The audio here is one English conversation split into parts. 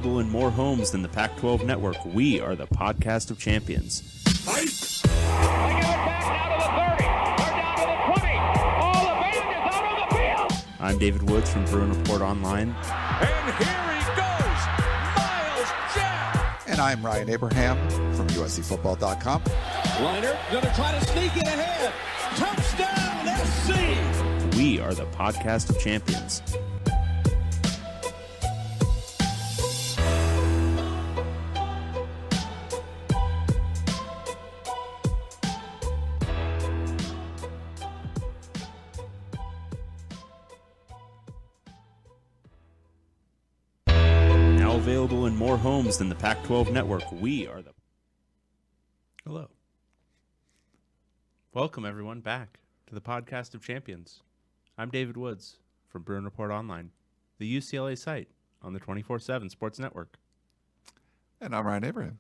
available in more homes than the Pac-12 network, we are the podcast of champions. Fight! I give it back now to the 30. They're down to the 20. All the band is out on the field. I'm David Woods from Bruin Report Online. And here he goes, Miles Jack. And I'm Ryan Abraham from USCFootball.com. Liner gonna try to sneak it ahead. Touchdown, SC. We are the podcast of champions. Now available in more homes than the Pac-12 network, we are the... Hello. Welcome, everyone, back to the podcast of champions. I'm David Woods from Bruin Report Online, the UCLA site on the 24/7 Sports Network. And I'm Ryan Abraham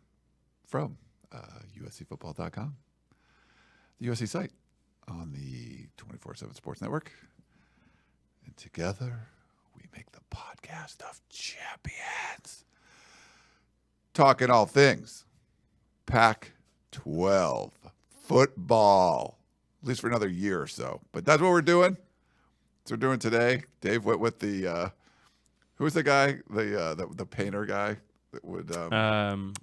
from USCFootball.com, the USC site on the 24/7 Sports Network. And together, we make the podcast of champions. Talking all things Pac-12 football, at least for another year or so. But that's what we're doing. That's what we're doing today. Dave went with the who was the guy? The painter guy that would God,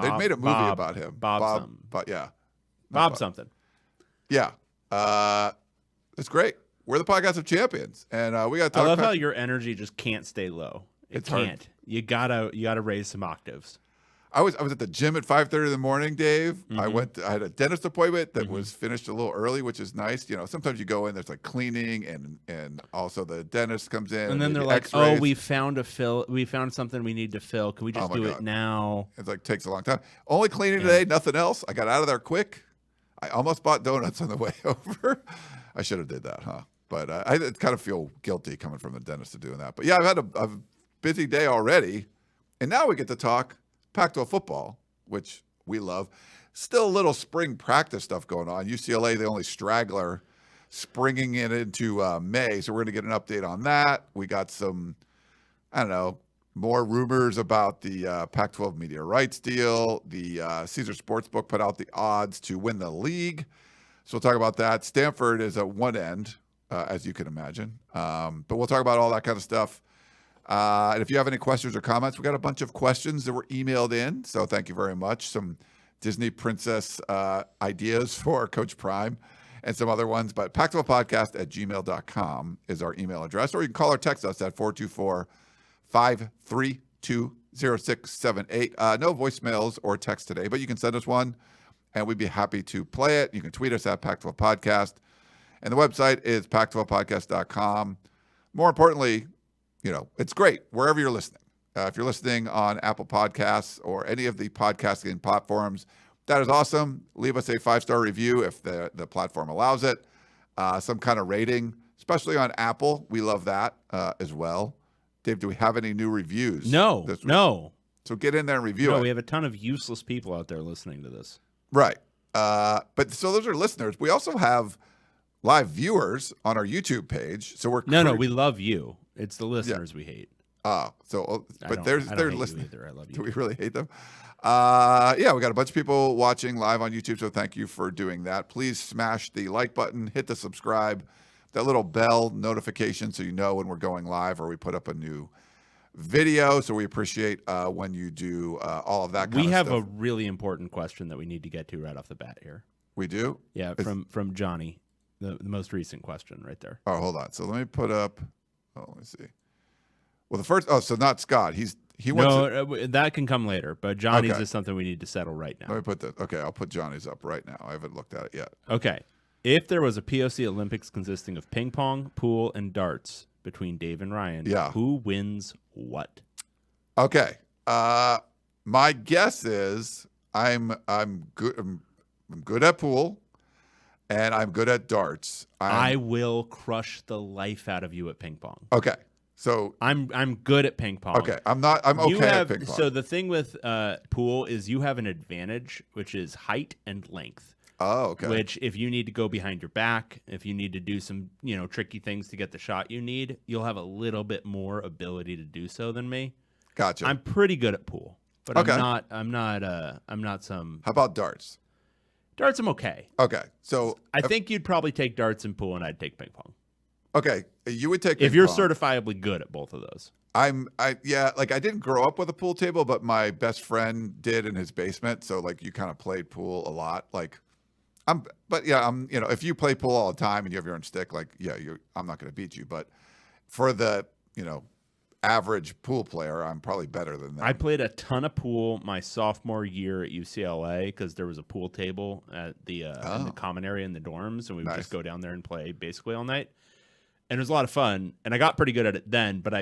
they made a movie about him. Bob Something. Yeah. It's great. We're the podcast of champions. And we got to talk I love how your energy just can't stay low. It can't. Hard. You gotta raise some octaves. I was at the gym at 5:30 in the morning, Dave. Mm-hmm. I had a dentist appointment that was finished a little early, which is nice. You know, sometimes you go in, there's like cleaning and also the dentist comes in. And then they're like, X-rays. "Oh, we found something we need to fill. Can we just do it now?" It's like takes a long time. Only cleaning today, nothing else. I got out of there quick. I almost bought donuts on the way over. I should have did that, huh? But I kind of feel guilty coming from the dentist to doing that. But yeah, I've had a busy day already, and now we get to talk Pac-12 football, which we love. Still a little spring practice stuff going on. UCLA, the only straggler, springing it into May. So we're going to get an update on that. We got some, more rumors about the Pac-12 media rights deal. The Caesar Sportsbook put out the odds to win the league. So we'll talk about that. Stanford is at one end, as you can imagine. But we'll talk about all that kind of stuff. And if you have any questions or comments, we got a bunch of questions that were emailed in. So thank you very much. Some Disney princess ideas for Coach Prime and some other ones. But Pac12podcast@gmail.com is our email address. Or you can call or text us at 424-532-0678. No voicemails or text today, but you can send us one, and we'd be happy to play it. You can tweet us at Pac12 Podcast. And the website is pac12podcast.com. More importantly, it's great wherever you're listening. If you're listening on Apple Podcasts or any of the podcasting platforms, that is awesome. Leave us a 5-star review if the platform allows it. Some kind of rating, especially on Apple. We love that as well. Dave, do we have any new reviews? No. So get in there and review it. We have a ton of useless people out there listening to this. Right. But so those are listeners. We also have live viewers on our YouTube page. So we're No, we love you. It's the listeners we hate. But they're listening. Either. I love you. Do we really hate them? We got a bunch of people watching live on YouTube, so thank you for doing that. Please smash the like button, hit the subscribe, that little bell notification so you know when we're going live or we put up a new video. So we appreciate when you do all of that kind of stuff. We have a really important question that we need to get to right off the bat here. We do? Yeah, from Johnny, the most recent question right there. Oh, hold on. So let me put up... Oh, let me see. Well, the first... Oh, so not Scott. He wants that can come later, but Johnny's is something we need to settle right now. Let me put that. Okay, I'll put Johnny's up right now. I haven't looked at it yet. Okay. If there was a POC Olympics consisting of ping pong, pool, and darts between Dave and Ryan, who wins what? Okay. My guess is I'm good. I'm good at pool, and I'm good at darts. I will crush the life out of you at ping pong. Okay. So I'm good at ping pong. Okay. I'm okay at ping pong. So the thing with pool is you have an advantage, which is height and length. Oh, okay. Which if you need to go behind your back, if you need to do some, tricky things to get the shot you need, you'll have a little bit more ability to do so than me. Gotcha. I'm pretty good at pool, but Okay. I'm not some How about darts? darts. I'm okay. Okay. So I think you'd probably take darts and pool, and I'd take ping pong. okay, you would take If ping you're pong. certifiably good at both of those. Yeah, like I didn't grow up with a pool table, but my best friend did in his basement. So like you kind of played pool a lot. Like I'm if you play pool all the time and you have your own stick, like, yeah, I'm not going to beat you. But for the, average pool player, I'm probably better than them. I played a ton of pool my sophomore year at UCLA because there was a pool table at the in the common area in the dorms, and we would Nice. just go down there and play basically all night. And it was a lot of fun, and I got pretty good at it then. But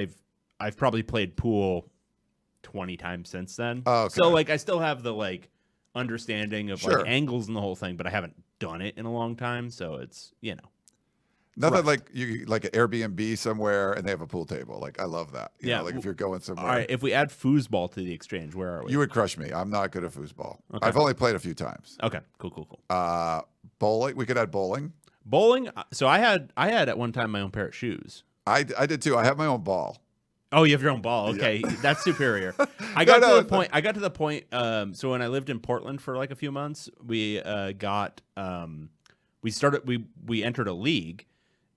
I've probably played pool 20 times since then. Oh, okay. So like I still have the like understanding of Sure. like angles and the whole thing, but I haven't done it in a long time. So it's Nothing rough. like you like an Airbnb somewhere and they have a pool table. Like I love that. You Yeah, know, like if you're going somewhere. All right. If we add foosball to the exchange, where are we? You would crush me. I'm not good at foosball. Okay. I've only played a few times. Okay. Cool. Bowling. We could add bowling. Bowling. So I had at one time my own pair of shoes. I did too. I have my own ball. Oh, you have your own ball. Okay, that's superior. I No, got no, to the point. I got to the point. So when I lived in Portland for like a few months, we we entered a league,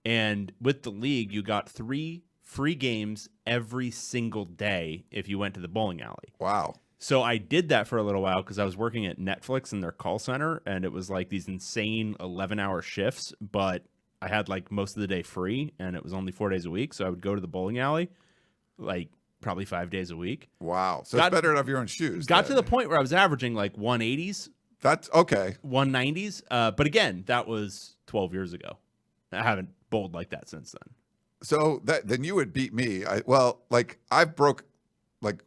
and with the league, you got 3 free games every single day if you went to the bowling alley. Wow. So I did that for a little while because I was working at Netflix in their call center, and it was like these insane 11-hour shifts, but I had like most of the day free, and it was only 4 days a week. So I would go to the bowling alley, like probably 5 days a week. Wow. So Got- it's better to have your own shoes. Got to then. the point where I was averaging like 180s, That's okay. 190s. But again, that was 12 years ago. I haven't bowled like that since then. So then you would beat me.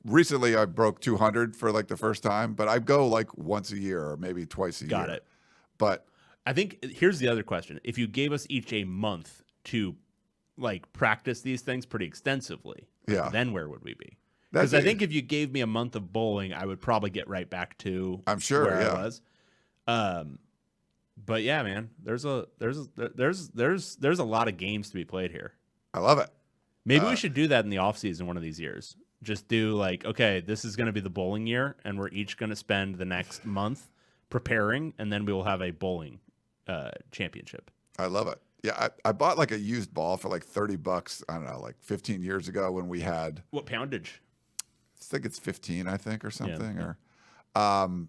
Recently I broke 200 for like the first time, but I go like once a year or maybe twice a year. Got it. But I think here's the other question. If you gave us each a month to like practice these things pretty extensively, Yeah. then where would we be? That's Because I it. think if you gave me a month of bowling, I would probably get right back to I'm sure, where yeah. I was. But yeah, man, there's a lot of games to be played here. I love it. Maybe we should do that in the off season one of these years. Just do like, okay, this is going to be the bowling year, and we're each going to spend the next month preparing, and then we will have a bowling championship. I love it. Yeah, I bought like a used ball for like $30. I don't know, like 15 years ago when we had. What poundage? I think it's 15, I think, or something. Yeah. Or,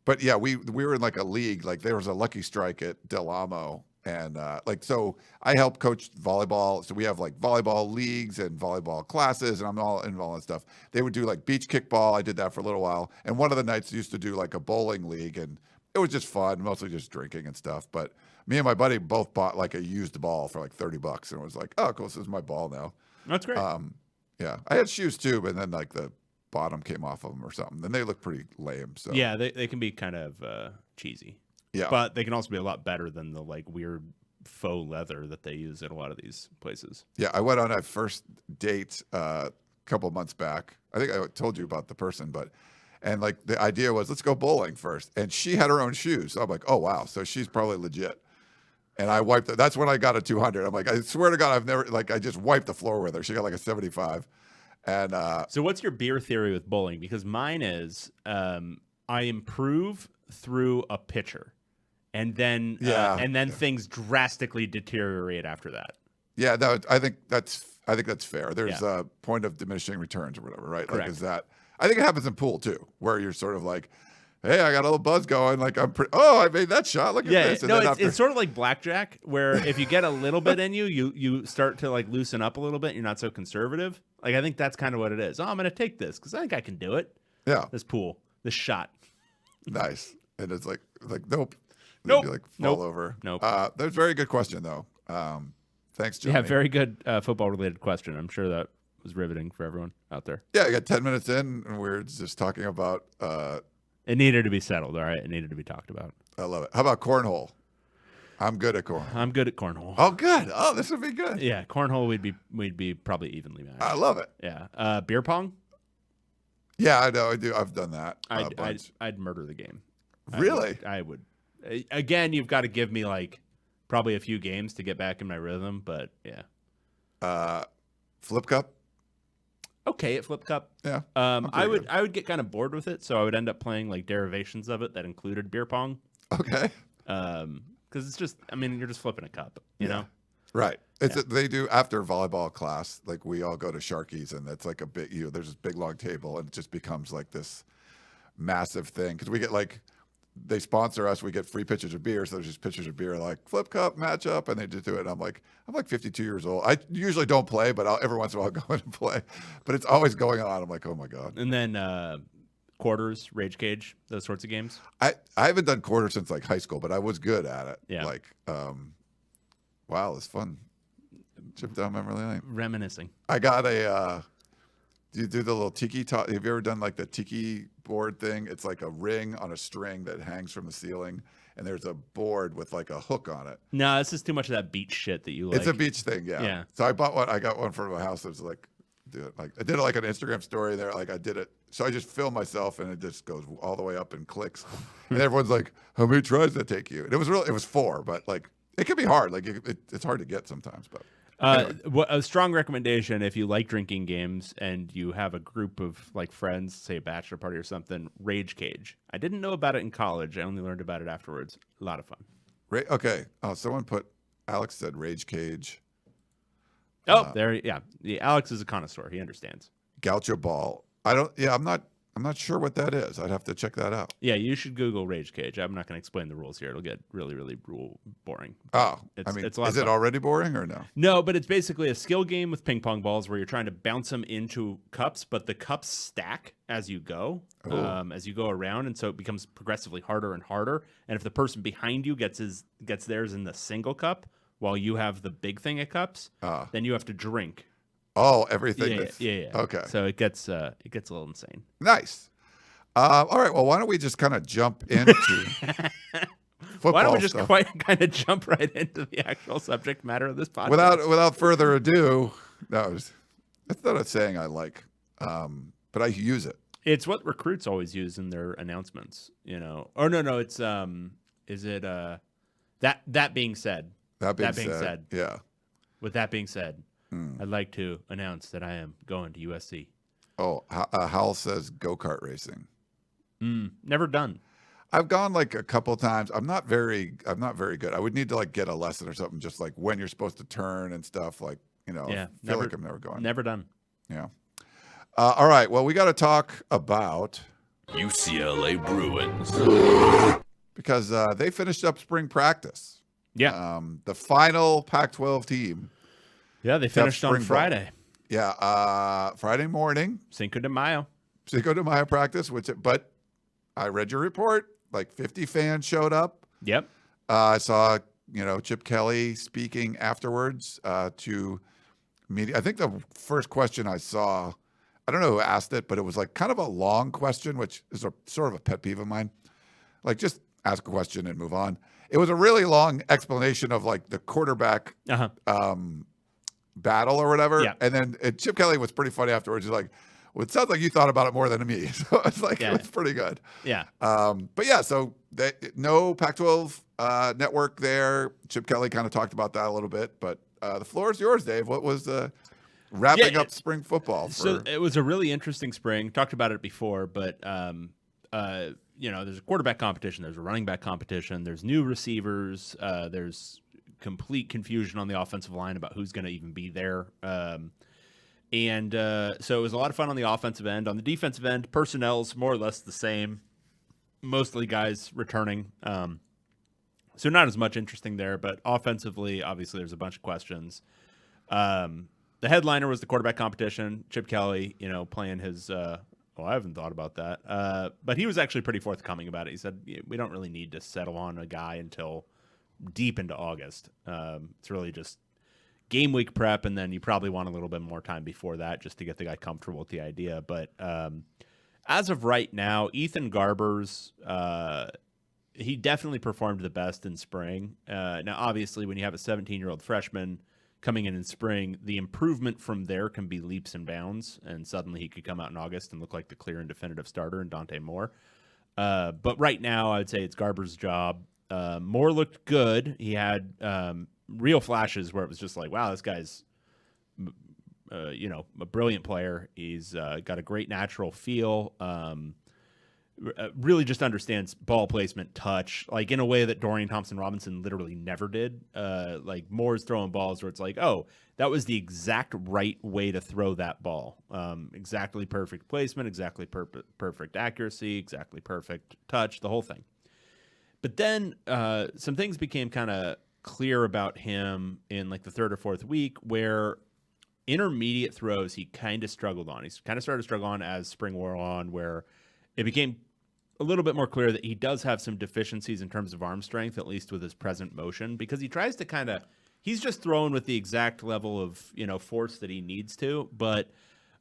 but yeah, we were in like a league. Like there was a Lucky Strike at Del Amo, and so I help coach volleyball. So we have like volleyball leagues and volleyball classes, and I'm all involved in stuff. They would do like beach kickball. I did that for a little while, and one of the nights used to do like a bowling league, and it was just fun, mostly just drinking and stuff. But me and my buddy both bought like a used ball for like $30, and it was like, oh, cool, this is my ball now. That's great. Yeah, I had shoes too, but then like the bottom came off of them or something. Then they look pretty lame. So yeah, they can be kind of cheesy. yeah, But they can also be a lot better than the like weird faux leather that they use at a lot of these places. yeah. I went on a first date a couple months back. I think I told you about the person, and like the idea was let's go bowling first, and she had her own shoes. So I'm like, oh wow, so she's probably legit. And I wiped it. That's when I got a 200. I'm like, I swear to God, I've never I just wiped the floor with her. She got like a 75. And So what's your beer theory with bowling? Because mine is I improve through a pitcher, and then things drastically deteriorate after that. yeah, no, I think that's fair. There's a point of diminishing returns or whatever, right? Correct. Like, is that? I think it happens in pool too, where you're sort of like, hey, I got a little buzz going. Like I made that shot. Look at Yeah, this. And no, then it's sort of like blackjack, where if you get a little bit in you start to like loosen up a little bit. You're not so conservative. Like I think that's kind of what it is. Oh, I'm going to take this because I think I can do it. yeah, This pool, this shot. nice. And it's like nope. Nope. You like fall Nope. over. Nope. That's a very good question though. Thanks, Johnny. Yeah, very good football related question. I'm sure that was riveting for everyone out there. Yeah, I got 10 minutes in, and we're just talking about. It needed to be settled. All right, it needed to be talked about. I love it. How about cornhole? I'm good at cornhole. I'm good at cornhole. Oh, good. Oh, this would be good. Yeah, cornhole we'd be probably evenly matched. I love it. Yeah, beer pong. Yeah, I know. I do. I've done that. a bunch. I'd murder the game. Really? I would. Again, you've got to give me like probably a few games to get back in my rhythm, but yeah. Flip cup. okay at Flip Cup. Yeah. I would get kind of bored with it, so I would end up playing like derivations of it that included beer pong. Okay. Because it's just, I mean, you're just flipping a cup, you know? Right. They do after volleyball class, like we all go to Sharky's and it's like a big, there's this big long table and it just becomes like this massive thing. Cause we get like, they sponsor us, we get free pitchers of beer. So there's just pitchers of beer, like Flip Cup matchup. And they just do it. And I'm like 52 years old. I usually don't play, but every once in a while I'll go in and play, but it's always going on. I'm like, oh my God. And then, quarters, rage cage, those sorts of games. I haven't done quarters since like high school, but I was good at it. Yeah. Like, wow, it's fun. Trip down memory lane. Reminiscing. I got do you do the little tiki talk? Have you ever done like the tiki board thing? It's like a ring on a string that hangs from the ceiling, and there's a board with like a hook on it. No, this is too much of that beach shit that you like. It's a beach thing, yeah. Yeah. So I bought one. I got one for my house. It was like, do it. Like I did it like an Instagram story there. Like I did it. So I just film myself, and it just goes all the way up and clicks. And everyone's like, "How many tries did that take you?" And it was 4, but like it can be hard. Like it's hard to get sometimes, but. Anyway. A strong recommendation if you like drinking games and you have a group of like friends, say a bachelor party or something, Rage Cage. I didn't know about it in college. I only learned about it afterwards. A lot of fun. Okay. Someone Alex said Rage Cage. Oh, there. Yeah. Alex is a connoisseur. He understands. Gaucho Ball. I'm not sure what that is. I'd have to check that out. Yeah, you should Google Rage Cage. I'm not going to explain the rules here. It'll get really, really boring. Oh, it's a lot is it already boring or no? No, but it's basically a skill game with ping pong balls where you're trying to bounce them into cups, but the cups stack as you go, around, and so it becomes progressively harder and harder. And if the person behind you gets theirs in the single cup while you have the big thing of cups, then you have to drink. Oh, everything. Yeah. Okay. So it gets a little insane. Nice. All right. Well, why don't we just kind of jump into football? Why don't we just stuff? kind of jump right into the actual subject matter of this podcast? Without further ado, that's not a saying I like, but I use it. It's what recruits always use in their announcements, you know. Or no, it's is it that being said? That being said, yeah. With that being said, I'd like to announce that I am going to USC. Oh, Hal says go-kart racing. Never done. I've gone like a couple times. I'm not very good. I would need to like get a lesson or something, just like when you're supposed to turn and stuff. Like, you know, Yeah, I feel like I'm never going. Never done. Yeah. All right. Well, we got to talk about UCLA Bruins. Because they finished up spring practice. Yeah. The final Pac-12 team. Yeah, they finished on spring ball. Friday. Yeah. Friday morning. Cinco de Mayo. Practice, but I read your report. Like 50 fans showed up. Yep. I saw, Chip Kelly speaking afterwards to media. I think the first question I saw, I don't know who asked it, but it was like kind of a long question, which is a sort of a pet peeve of mine. Like just ask a question and move on. It was a really long explanation of like the quarterback battle or whatever. Yeah. And then Chip Kelly was pretty funny afterwards. He's like, well, it sounds like you thought about it more than me. So it's like, It was pretty good. Yeah. But yeah, so no Pac-12 network there. Chip Kelly kind of talked about that a little bit, but the floor is yours, Dave. What was wrapping up spring football? So it was a really interesting spring. Talked about it before, but there's a quarterback competition. There's a running back competition. There's new receivers. There's complete confusion on the offensive line about who's going to even be there. So it was a lot of fun on the offensive end. On the defensive end, personnel's more or less the same. Mostly guys returning. So not as much interesting there, but offensively, obviously, there's a bunch of questions. The headliner was the quarterback competition. Chip Kelly, playing his I haven't thought about that. But he was actually pretty forthcoming about it. He said, we don't really need to settle on a guy until deep into August. It's really just game week prep, and then you probably want a little bit more time before that just to get the guy comfortable with the idea. But as of right now, Ethan Garbers, he definitely performed the best in spring. Now, obviously, when you have a 17-year-old freshman coming in spring, the improvement from there can be leaps and bounds, and suddenly he could come out in August and look like the clear and definitive starter in Dante Moore. But right now, I would say it's Garber's job. Moore looked good. He had real flashes where it was just like, wow, this guy's a brilliant player. He's got a great natural feel. Really just understands ball placement, touch, like in a way that Dorian Thompson-Robinson literally never did. Like Moore's throwing balls where it's like, oh, that was the exact right way to throw that ball. Exactly perfect placement, exactly perfect accuracy, exactly perfect touch, the whole thing. But then some things became kind of clear about him in like the third or fourth week where intermediate throws he kind of struggled on. He's kind of started to struggle on as spring wore on, where it became a little bit more clear that he does have some deficiencies in terms of arm strength, at least with his present motion, because he tries to he's just throwing with the exact level of, force that he needs to. But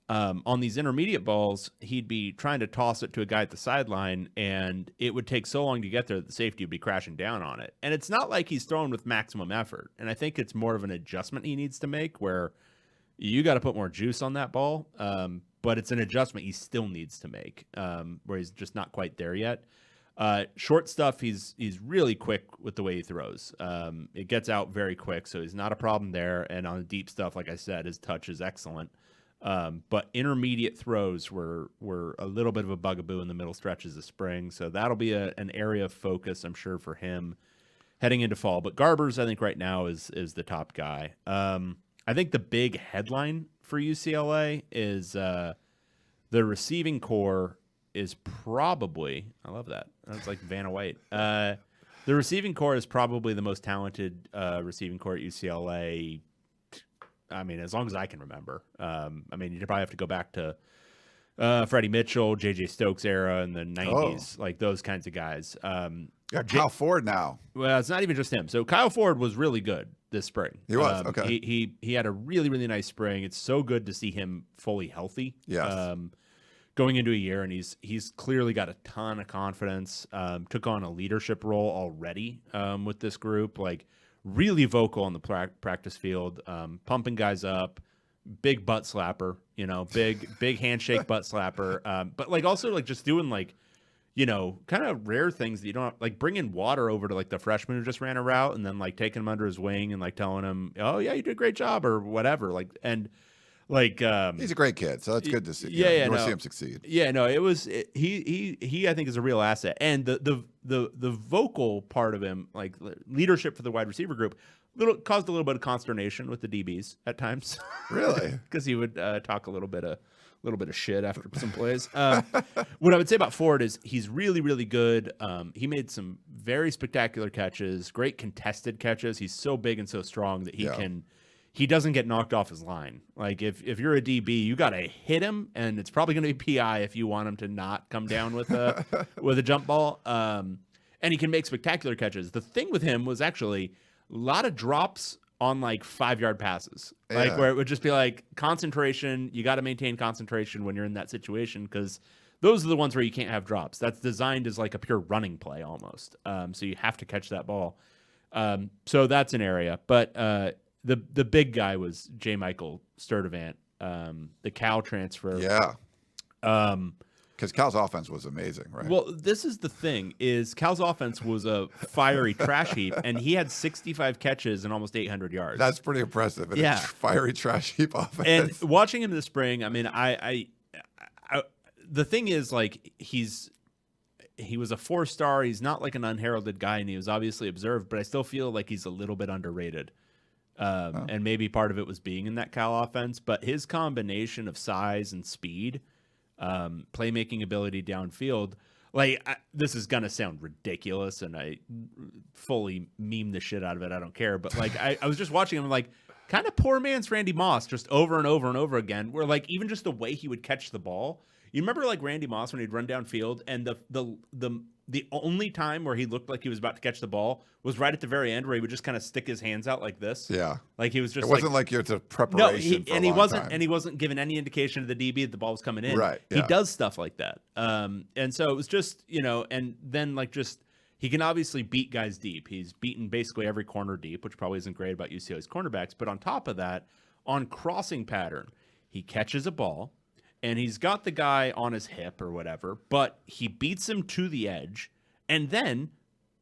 on these intermediate balls, he'd be trying to toss it to a guy at the sideline, and it would take so long to get there that the safety would be crashing down on it. And it's not like he's throwing with maximum effort. And I think it's more of an adjustment he needs to make where you got to put more juice on that ball. But it's an adjustment he still needs to make, where he's just not quite there yet. Short stuff, he's really quick with the way he throws. It gets out very quick, so he's not a problem there. And on the deep stuff, like I said, his touch is excellent. But intermediate throws were a little bit of a bugaboo in the middle stretches of spring, so that'll be an area of focus, I'm sure, for him heading into fall. But Garbers, I think, right now is the top guy. I think the big headline for UCLA is the receiving core is probably, I love that. That's like Vanna White. The receiving core is probably the most talented receiving core at UCLA. I mean, as long as I can remember. You'd probably have to go back to Freddie Mitchell, J.J. Stokes era in the 90s, like those kinds of guys. Kyle Ford now. Well, it's not even just him. So Kyle Ford was really good this spring. He was, okay. He had a really, really nice spring. It's so good to see him fully healthy. Yes. Going into a year, and he's clearly got a ton of confidence. Took on a leadership role already with this group, like really vocal on the practice field, pumping guys up, big butt slapper, big handshake butt slapper. But like also like just doing like, kind of rare things that you don't like, bringing water over to like the freshman who just ran a route and then like taking him under his wing and like telling him, oh yeah, you did a great job or whatever. Like, and like, he's a great kid. So that's good to see. Yeah. You want to see him succeed. Yeah, no, he I think is a real asset. And the vocal part of him, like leadership for the wide receiver group, caused a little bit of consternation with the DBs at times. Really? Because he would talk a little bit of shit after some plays. What I would say about Ford is he's really, really good. He made some very spectacular catches, great contested catches. He's so big and so strong that he doesn't get knocked off his line. Like if you're a DB, you got to hit him, and it's probably going to be PI if you want him to not come down with a jump ball. And he can make spectacular catches. The thing with him was actually a lot of drops on like 5-yard passes, like where it would just be like concentration. You got to maintain concentration when you're in that situation, because those are the ones where you can't have drops. That's designed as like a pure running play almost. So you have to catch that ball. So that's an area. But the big guy was J. Michael Sturdivant, the Cal transfer. Yeah. Because Cal's offense was amazing, right? Well, this is the thing, is Cal's offense was a fiery trash heap, and he had 65 catches and almost 800 yards. That's pretty impressive. Yeah. Fiery trash heap offense. And watching him this spring, I mean, I the thing is, like, he was a 4-star. He's not like an unheralded guy, and he was obviously observed, but I still feel like he's a little bit underrated. And maybe part of it was being in that Cal offense, but his combination of size and speed, playmaking ability downfield, like this is gonna sound ridiculous, and I fully meme the shit out of it. I don't care, but like I was just watching him, like kind of poor man's Randy Moss, just over and over and over again. Where like even just the way he would catch the ball, you remember like Randy Moss when he'd run downfield, and the only time where he looked like he was about to catch the ball was right at the very end, where he would just kind of stick his hands out like this. Yeah, like he was just. It wasn't like it's a preparation. No, he wasn't given any indication to the DB that the ball was coming in. Right. Yeah. He does stuff like that. And so it was just, and then like just he can obviously beat guys deep. He's beaten basically every corner deep, which probably isn't great about UCLA's cornerbacks. But on top of that, on crossing pattern, he catches a ball, and he's got the guy on his hip or whatever, but he beats him to the edge, and then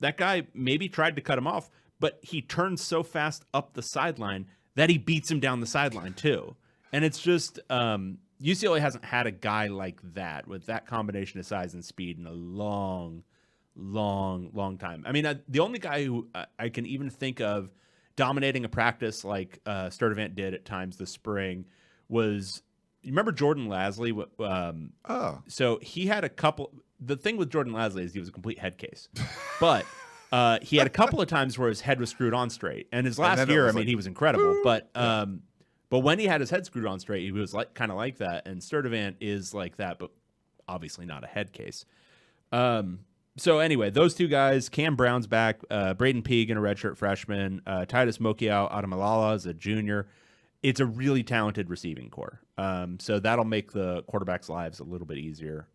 that guy maybe tried to cut him off, but he turns so fast up the sideline that he beats him down the sideline too. And it's just UCLA hasn't had a guy like that with that combination of size and speed in a long time. I mean, the only guy who I can even think of dominating a practice like Sturdivant did at times this spring was, you remember Jordan Lasley? So he had a couple. The thing with Jordan Lasley is he was a complete head case, but he had a couple of times where his head was screwed on straight. And his last year, I mean, he was incredible, but when he had his head screwed on straight, he was like kind of like that. And Sturdivant is like that, but obviously not a head case. So anyway, those two guys, Cam Brown's back, Braden Peague, a redshirt freshman, Titus Mokiao Adamalala is a junior. It's a really talented receiving core. So that'll make the quarterbacks' lives a little bit easier.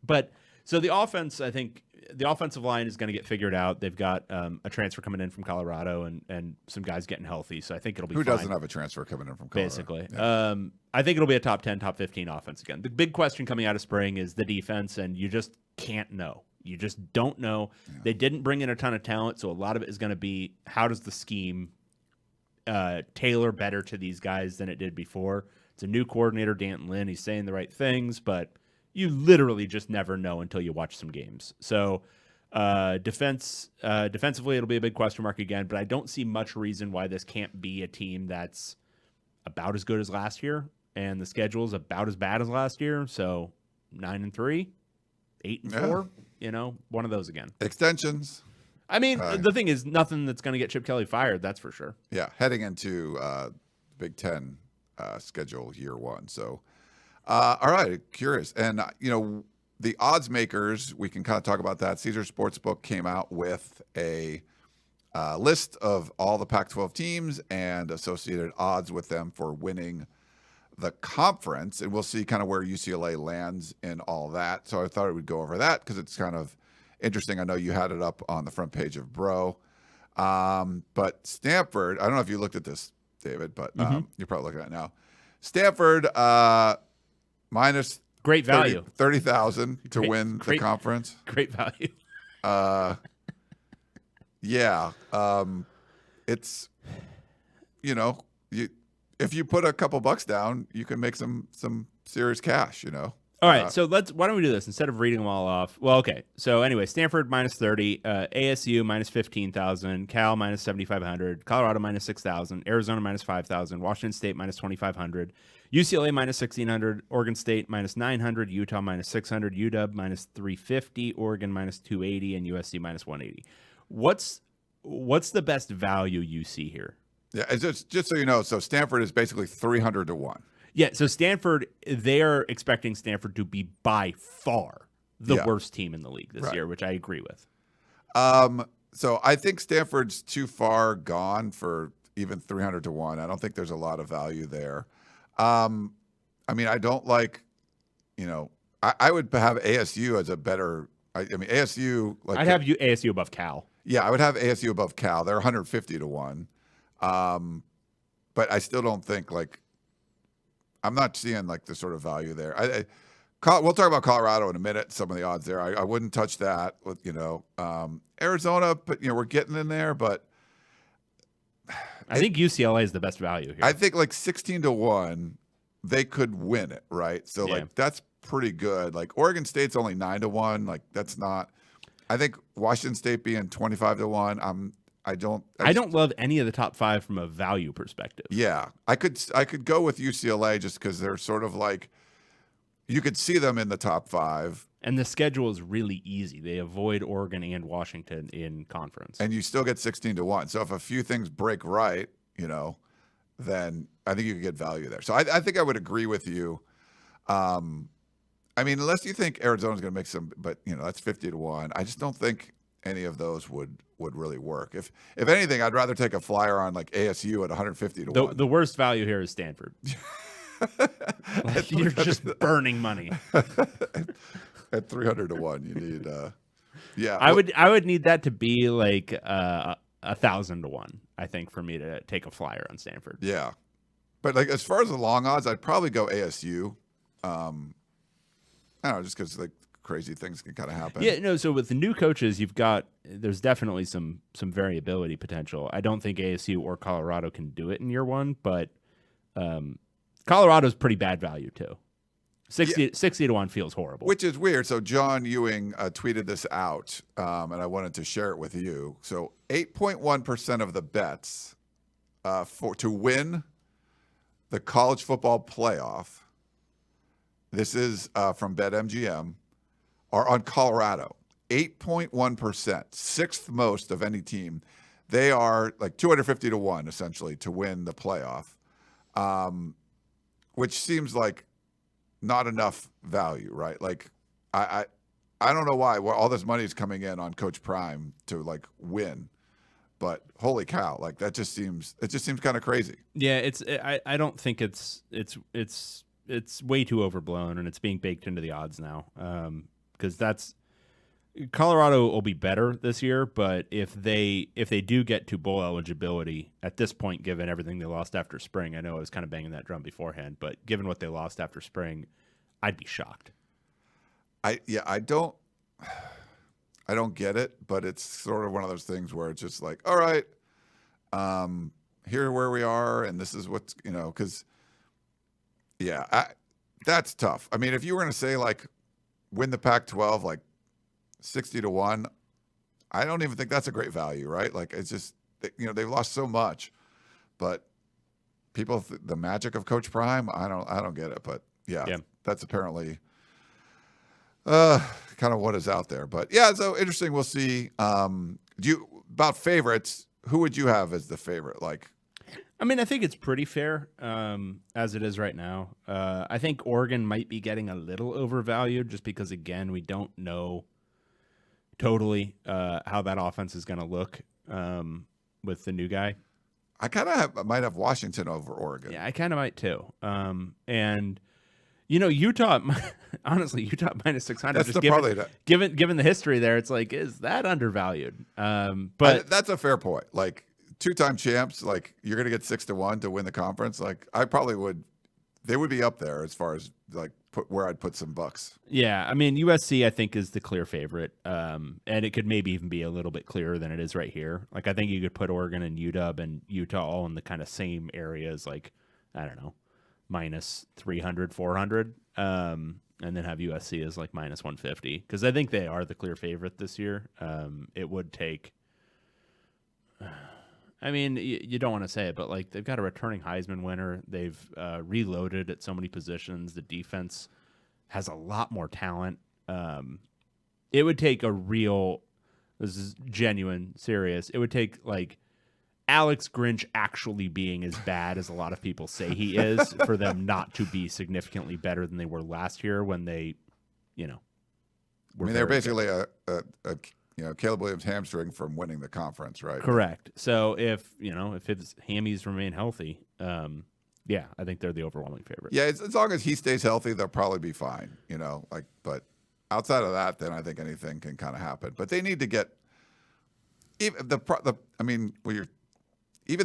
But so the offense, I think the offensive line is going to get figured out. They've got a transfer coming in from Colorado and some guys getting healthy. So I think it'll be Who fine, doesn't have a transfer coming in from Colorado? basically. Yeah. I think it'll be a top 10, top 15 offense again. The big question coming out of spring is the defense, and you just can't know. You just don't know. Yeah. They didn't bring in a ton of talent, so a lot of it is going to be how does the scheme tailor better to these guys than it did before. It's a new coordinator, Danton Lynn. He's saying the right things, but you literally just never know until you watch some games. So defensively, it'll be a big question mark again, but I don't see much reason why this can't be a team that's about as good as last year, and the schedule is about as bad as last year. So 9-3, 8-4, one of those again. Extensions. I mean, the thing is, nothing that's going to get Chip Kelly fired. That's for sure. Yeah, heading into Big Ten schedule year one. So, all right, curious. And, the odds makers, we can kind of talk about that. Caesar Sportsbook came out with a list of all the Pac-12 teams and associated odds with them for winning the conference. And we'll see kind of where UCLA lands in all that. So I thought I would go over that because it's kind of interesting. I know you had it up on the front page of Bro. But Stanford, I don't know if you looked at this, David, but you're probably looking at it now. Stanford minus great value, 30,000 to win the conference. Great value. Yeah. It's, if you put a couple bucks down, you can make some serious cash, All right, so why don't we do this instead of reading them all off? Well, okay. So anyway, Stanford minus 30, ASU minus 15,000, Cal minus 7,500, Colorado minus 6,000, Arizona minus 5,000, Washington State minus 2,500, UCLA minus 1,600, Oregon State minus 900, Utah minus 600, UW minus 350, Oregon minus 280, and USC minus 180. What's the best value you see here? Yeah, it's just so you know, so Stanford is basically 300 to 1. Yeah, so Stanford, they're expecting Stanford to be by far the worst team in the league this year, which I agree with. So I think Stanford's too far gone for even 300 to 1. I don't think there's a lot of value there. I mean, I don't like, I would have ASU as a better. I mean, ASU. I'd have ASU above Cal. Yeah, I would have ASU above Cal. They're 150 to 1. But I still don't think I'm not seeing the sort of value there. We'll talk about Colorado in a minute. Some of the odds there, I wouldn't touch that. Arizona, but we're getting in there. But I think UCLA is the best value here. I think 16 to 1, they could win it, right? So that's pretty good. Oregon State's only 9 to 1. That's not. I think Washington State being 25 to 1. I don't love any of the top 5 from a value perspective. Yeah, I could go with UCLA just because they're sort of you could see them in the top 5. And the schedule is really easy. They avoid Oregon and Washington in conference. And you still get 16 to 1. So if a few things break right, then I think you could get value there. So I think I would agree with you. I mean, unless you think Arizona's going to make some, but that's 50 to 1. I just don't think any of those would really work. If anything, I'd rather take a flyer on ASU at 150 to 1. The worst value here is Stanford. You're just burning money. At 300 to 1, you need yeah. I would need that to be 1,000 to 1, I think, for me to take a flyer on Stanford. Yeah. But as far as the long odds, I'd probably go ASU. I don't know, just because crazy things can kind of happen. Yeah, no, so with the new coaches, there's definitely some variability potential. I don't think ASU or Colorado can do it in year one, but Colorado's pretty bad value too. 60 to 1 feels horrible. Which is weird. So John Ewing tweeted this out, and I wanted to share it with you. So 8.1% of the bets to win the college football playoff, this is from BetMGM, are on Colorado. 8.1%, sixth most of any team. They are like 250 to 1, essentially, to win the playoff, which seems like not enough value, right? Like, I don't know why all this money is coming in on Coach Prime to like win, but holy cow, like it just seems kind of crazy. Yeah, I don't think it's way too overblown, and it's being baked into the odds now. Because Colorado will be better this year, but if they do get to bowl eligibility at this point, given everything they lost after spring, I know I was kind of banging that drum beforehand, but given what they lost after spring, I'd be shocked. I don't get it, but it's sort of one of those things where it's just like, all right, here where we are, and this is what's, because that's tough. I mean, if you were going to say like win the Pac-12 like 60 to 1, I don't even think that's a great value, right? Like it's just, they've lost so much, but people, the magic of Coach Prime, I don't get it, but yeah. That's apparently kind of what is out there. But yeah, so interesting. We'll see. About favorites, who would you have as the favorite? Like, I mean, I think it's pretty fair as it is right now. I think Oregon might be getting a little overvalued just because, again, we don't know totally how that offense is going to look with the new guy. I kind of might have Washington over Oregon. Yeah, I kind of might too. And Utah, honestly, Utah minus 600. That's just given the history there, it's like, is that undervalued? But that's a fair point. Like 2-time champs, like you're going to get 6 to 1 to win the conference. Like I probably would. They would be up there as far as like where I'd put some bucks. Yeah, I mean USC I think is the clear favorite, and it could maybe even be a little bit clearer than it is right here. Like I think you could put Oregon and UW and Utah all in the kind of same areas. Like I don't know. Minus 300, 400, and then have USC as like minus 150 because I think they are the clear favorite this year. It would take, I mean, you don't want to say it, but like they've got a returning Heisman winner. They've reloaded at so many positions. The defense has a lot more talent. It would take this is genuine, serious. It would take like Alex Grinch actually being as bad as a lot of people say he is for them not to be significantly better than they were last year when they, they're basically a Caleb Williams hamstring from winning the conference, right? Correct. So if his hammies remain healthy, I think they're the overwhelming favorite. Yeah, as long as he stays healthy, they'll probably be fine, but outside of that, then I think anything can kind of happen. But they need to get even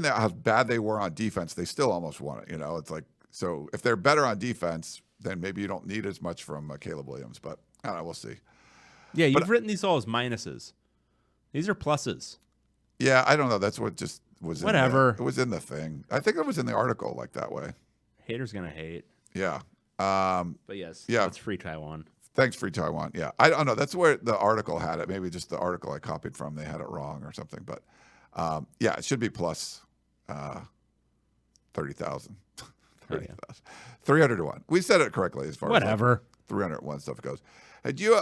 how bad they were on defense, they still almost won it. It's like, so if they're better on defense, then maybe you don't need as much from Caleb Williams. But I don't know. We'll see. Yeah, you've written these all as minuses. These are pluses. Yeah, I don't know. That's what just was. Whatever. It was in the thing. I think it was in the article like that way. Haters gonna hate. Yeah. But yes. Yeah. It's free Taiwan. Thanks, Free Taiwan. Yeah, I don't know. That's where the article had it. Maybe just the article I copied from, they had it wrong or something. But it should be plus 30,000. 300 to 1. We said it correctly as far as 300 to 1 stuff goes. Had you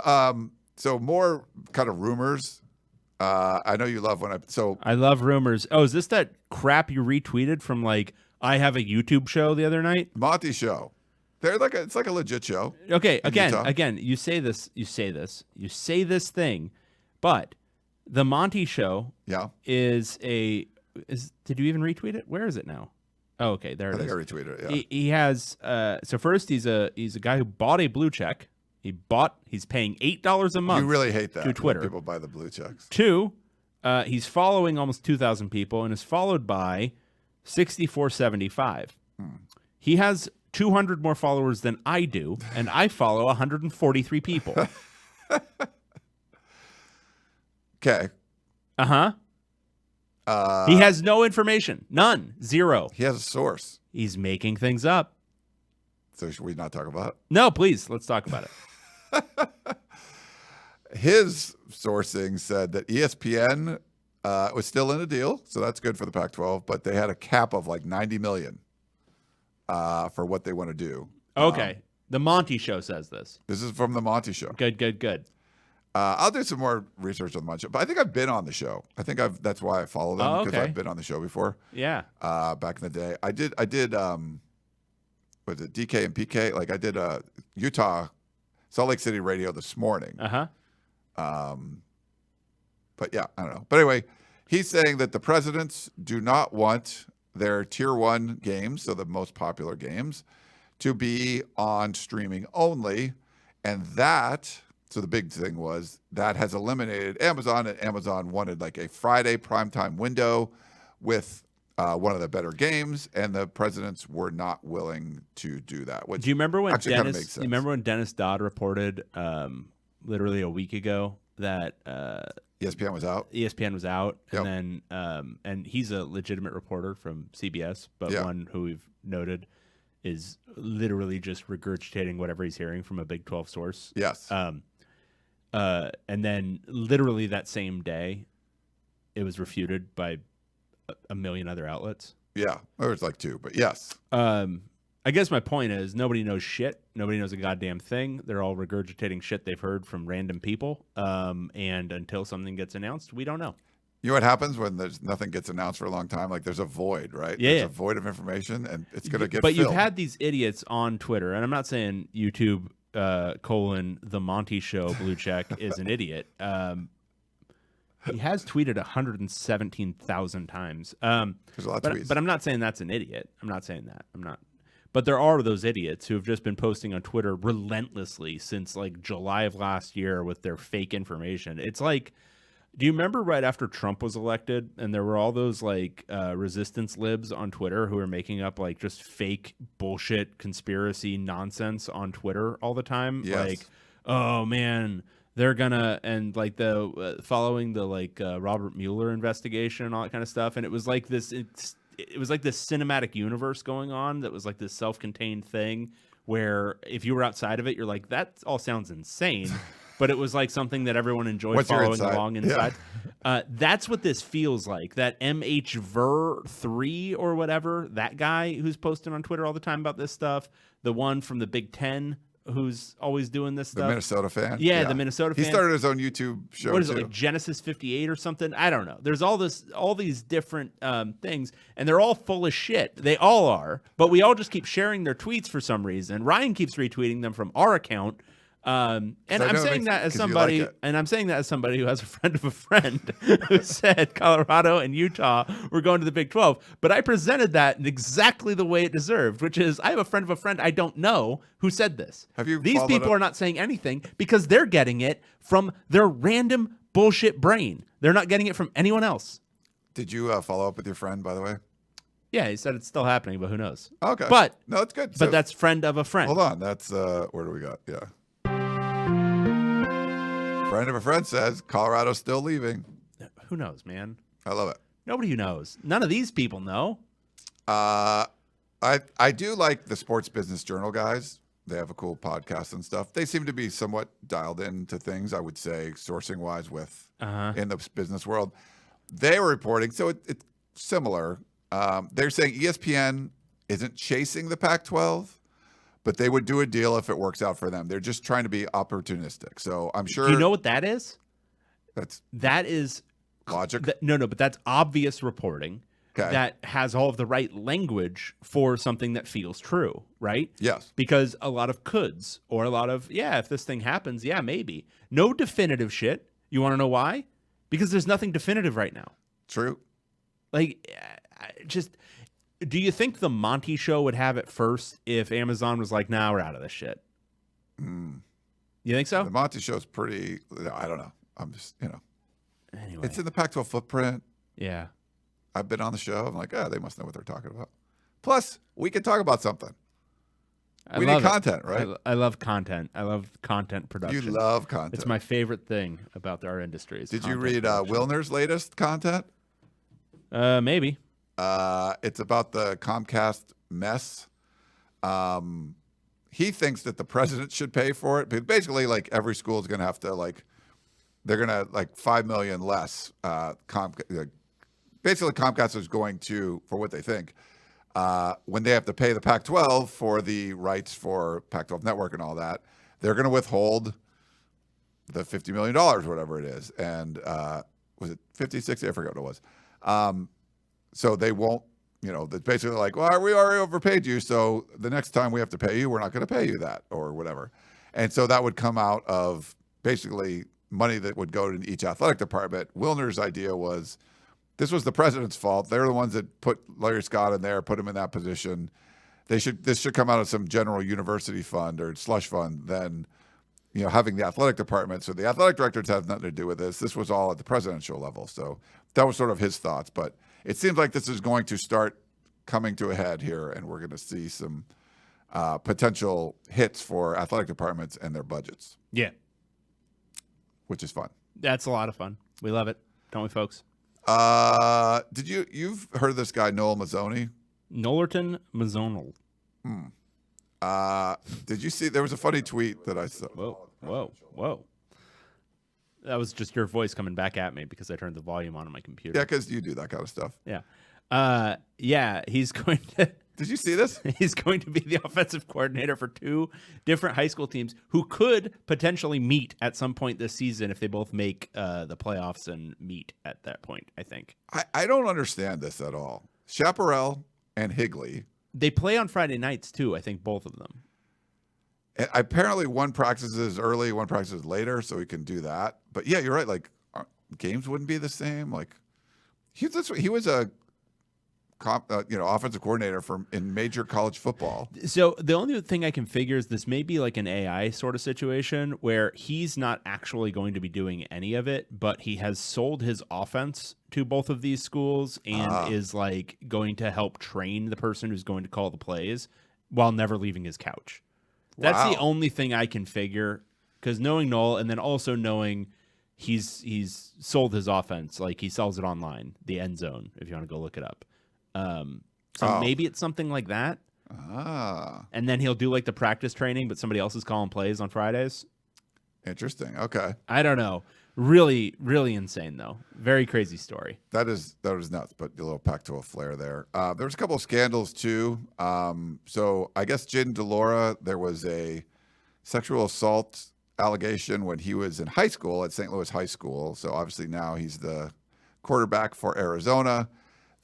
so more kind of rumors? I know you love I love rumors. Oh, is this that crap you retweeted from like I have a YouTube show the other night? Monty show. They're it's like a legit show. Okay, again, you say this thing, but the Monty show is did you even retweet it? Where is it now? Oh, okay, there it is. I think I retweeted it, yeah. He has so first he's a guy who bought a blue check. He's paying $8 a month. You really hate that to Twitter. When people buy the blue checks. 2, he's following almost 2,000 people and is followed by 6,475. He has 200 more followers than I do, and I follow 143 people. Okay. He has no information. None. Zero. He has a source. He's making things up. So should we not talk about it? No, please, let's talk about it. His sourcing said that ESPN was still in a deal, so that's good for the Pac-12, but they had a cap of like $90 million for what they want to do. Okay. The Monty Show says this. This is from the Monty Show. Good. I'll do some more research on the Monty Show, but I think I've been on the show. I think that's why I follow them, because I've been on the show before. Yeah. Back in the day, I did. Was it DK and PK? Like I did Utah, Salt Lake City radio this morning. But yeah, I don't know. But anyway, he's saying that the presidents do not want their tier 1 games, so the most popular games, to be on streaming only. And so the big thing was that has eliminated Amazon, and Amazon wanted like a Friday primetime window with one of the better games, and the presidents were not willing to do that. Which do you remember when actually kind of makes sense. You remember when Dennis Dodd reported literally a week ago that ESPN was out? ESPN was out, Yep. and then and he's a legitimate reporter from CBS, but one who we've noted is literally just regurgitating whatever he's hearing from a Big 12 source. Yes. And then literally that same day, it was refuted by a million other outlets. Yeah, there was like 2, but yes. I guess my point is nobody knows shit. Nobody knows a goddamn thing. They're all regurgitating shit they've heard from random people. And until something gets announced, we don't know. You know what happens when there's nothing gets announced for a long time? Like there's a void, right? Yeah. There's a void of information, and it's going to get But filled. you've had these idiots on Twitter, and I'm not saying YouTube the Monty Show blue check is an idiot. He has tweeted 117,000 times. There's a lot of tweets. But I'm not saying that's an idiot. I'm not saying that. I'm not. But there are those idiots who have just been posting on Twitter relentlessly since like July of last year with their fake information. It's like, do you remember right after Trump was elected and there were all those like resistance libs on Twitter who were making up like just fake bullshit conspiracy nonsense on Twitter all the time? Yes. Like, oh man, they're gonna, and like the following the like Robert Mueller investigation and all that kind of stuff. And it was like this, it was like this cinematic universe going on that was like this self-contained thing where if you were outside of it, you're like, that all sounds insane. But it was like something that everyone enjoyed Once you're following inside. along inside. Yeah. That's what this feels like. That MH Ver 3 or whatever, that guy who's posting on Twitter all the time about this stuff, the one from the Big Ten who's always doing this the stuff. Minnesota fan? Yeah, the Minnesota fan. He started his own YouTube show, What is too. it, like Genesis 58 or something? I don't know. There's all these different things, and they're all full of shit. They all are, but we all just keep sharing their tweets for some reason. Ryan keeps retweeting them from our account. And I'm saying that as somebody, who has a friend of a friend who said Colorado and Utah were going to the Big 12. But I presented that in exactly the way it deserved, which is I have a friend of a friend I don't know who said this. Have you These followed people up? are not saying anything because they're getting it from their random bullshit brain. They're not getting it from anyone else. Did you follow up with your friend, by the way? Yeah, he said it's still happening, but who knows? Okay. But no, it's good. But that's friend of a friend. Hold on. That's where do we got? Yeah. Friend of a friend says Colorado's still leaving. Who knows, man? I love it. Nobody knows. None of these people know. I do like the Sports Business Journal guys. They have a cool podcast and stuff. They seem to be somewhat dialed into things, I would say, sourcing wise with in the business world. They were reporting, so it's similar. They're saying ESPN isn't chasing the Pac-12, but they would do a deal if it works out for them. They're just trying to be opportunistic. So I'm sure. Do you know what that is? That is logic. But that's obvious reporting that has all of the right language for something that feels true, right? Yes. Because a lot of coulds or a lot of, if this thing happens, maybe. No definitive shit. You want to know why? Because there's nothing definitive right now. True. Like, do you think the Monty Show would have it first if Amazon was like, nah, we're out of this shit? You think so? The Monty Show's pretty, I don't know. I'm just, Anyway. It's in the Pac-12 footprint. Yeah. I've been on the show. I'm like, they must know what they're talking about. Plus, we can talk about something. We need content, right? I love content. I love content production. You love content. It's my favorite thing about our industry. Did you read Wilner's latest content? Maybe. It's about the Comcast mess. he thinks that the president should pay for it. But basically, like every school is going to have to they're going to $5 million less. Basically, Comcast is going to, for what they think, when they have to pay the Pac-12 for the rights for Pac-12 Network and all that, they're going to withhold the $50 million, whatever it is. And was it 50, 60? I forgot what it was. So they won't, that's basically like, well, we already overpaid you. So the next time we have to pay you, we're not going to pay you that or whatever. And so that would come out of basically money that would go to each athletic department. Wilner's idea was this was the president's fault. They're the ones that put Larry Scott in there, put him in that position. This should come out of some general university fund or slush fund than, having the athletic department. So the athletic directors have nothing to do with this. This was all at the presidential level. So that was sort of his thoughts. But it seems like this is going to start coming to a head here, and we're going to see some potential hits for athletic departments and their budgets. Yeah. Which is fun. That's a lot of fun. We love it. Don't we, folks? You've heard of this guy, Noel Mazzoni? Nollerton Mazzonal. Did you see, there was a funny tweet that I saw. Whoa. That was just your voice coming back at me because I turned the volume on my computer. Yeah, because you do that kind of stuff. Yeah, he's going to... Did you see this? He's going to be the offensive coordinator for two different high school teams who could potentially meet at some point this season if they both make the playoffs and meet at that point, I think. I don't understand this at all. Chaparral and Higley. They play on Friday nights, too, I think, both of them. And apparently one practices early, one practices later, so he can do that. But, yeah, you're right. Games wouldn't be the same. He was a offensive coordinator in major college football. So the only thing I can figure is this may be like an AI sort of situation where he's not actually going to be doing any of it, but he has sold his offense to both of these schools and is going to help train the person who's going to call the plays while never leaving his couch. That's the only thing I can figure, because knowing Noel and then also knowing he's sold his offense, he sells it online, the End Zone, if you want to go look it up. Maybe it's something like that. And then he'll do the practice training, but somebody else is calling plays on Fridays. Interesting. Okay. I don't know. Really, really insane though. Very crazy story. That is nuts, but a little Pac-12 flair there. There was a couple of scandals too. So I guess Jin DeLora, there was a sexual assault allegation when he was in high school at St. Louis High School. So obviously now he's the quarterback for Arizona.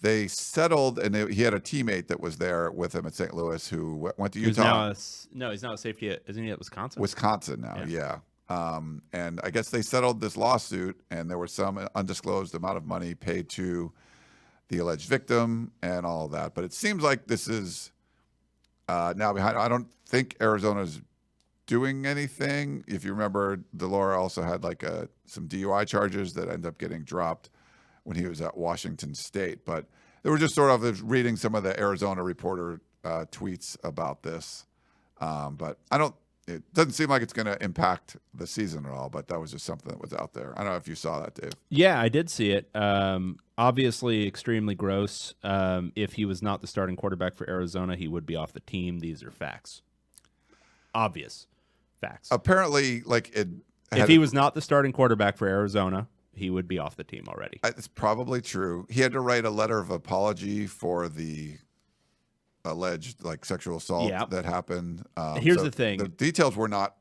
They settled, and he had a teammate that was there with him at St. Louis who went to Utah. He's now a safety isn't he at Wisconsin? Wisconsin now, yeah. And I guess they settled this lawsuit, and there was some undisclosed amount of money paid to the alleged victim and all of that. But it seems like this is now behind. I don't think Arizona's doing anything. If you remember, DeLora also had some DUI charges that ended up getting dropped when he was at Washington State. But they were just sort of reading some of the Arizona Reporter tweets about this. But it doesn't seem like it's going to impact the season at all, but that was just something that was out there. I don't know if you saw that, Dave. Yeah, I did see it. Obviously extremely gross. If he was not the starting quarterback for Arizona, he would be off the team. These are facts. Obvious facts. Apparently, if he was not the starting quarterback for Arizona, he would be off the team already. It's probably true. He had to write a letter of apology for the alleged sexual assault that happened. Here's the thing: the details were not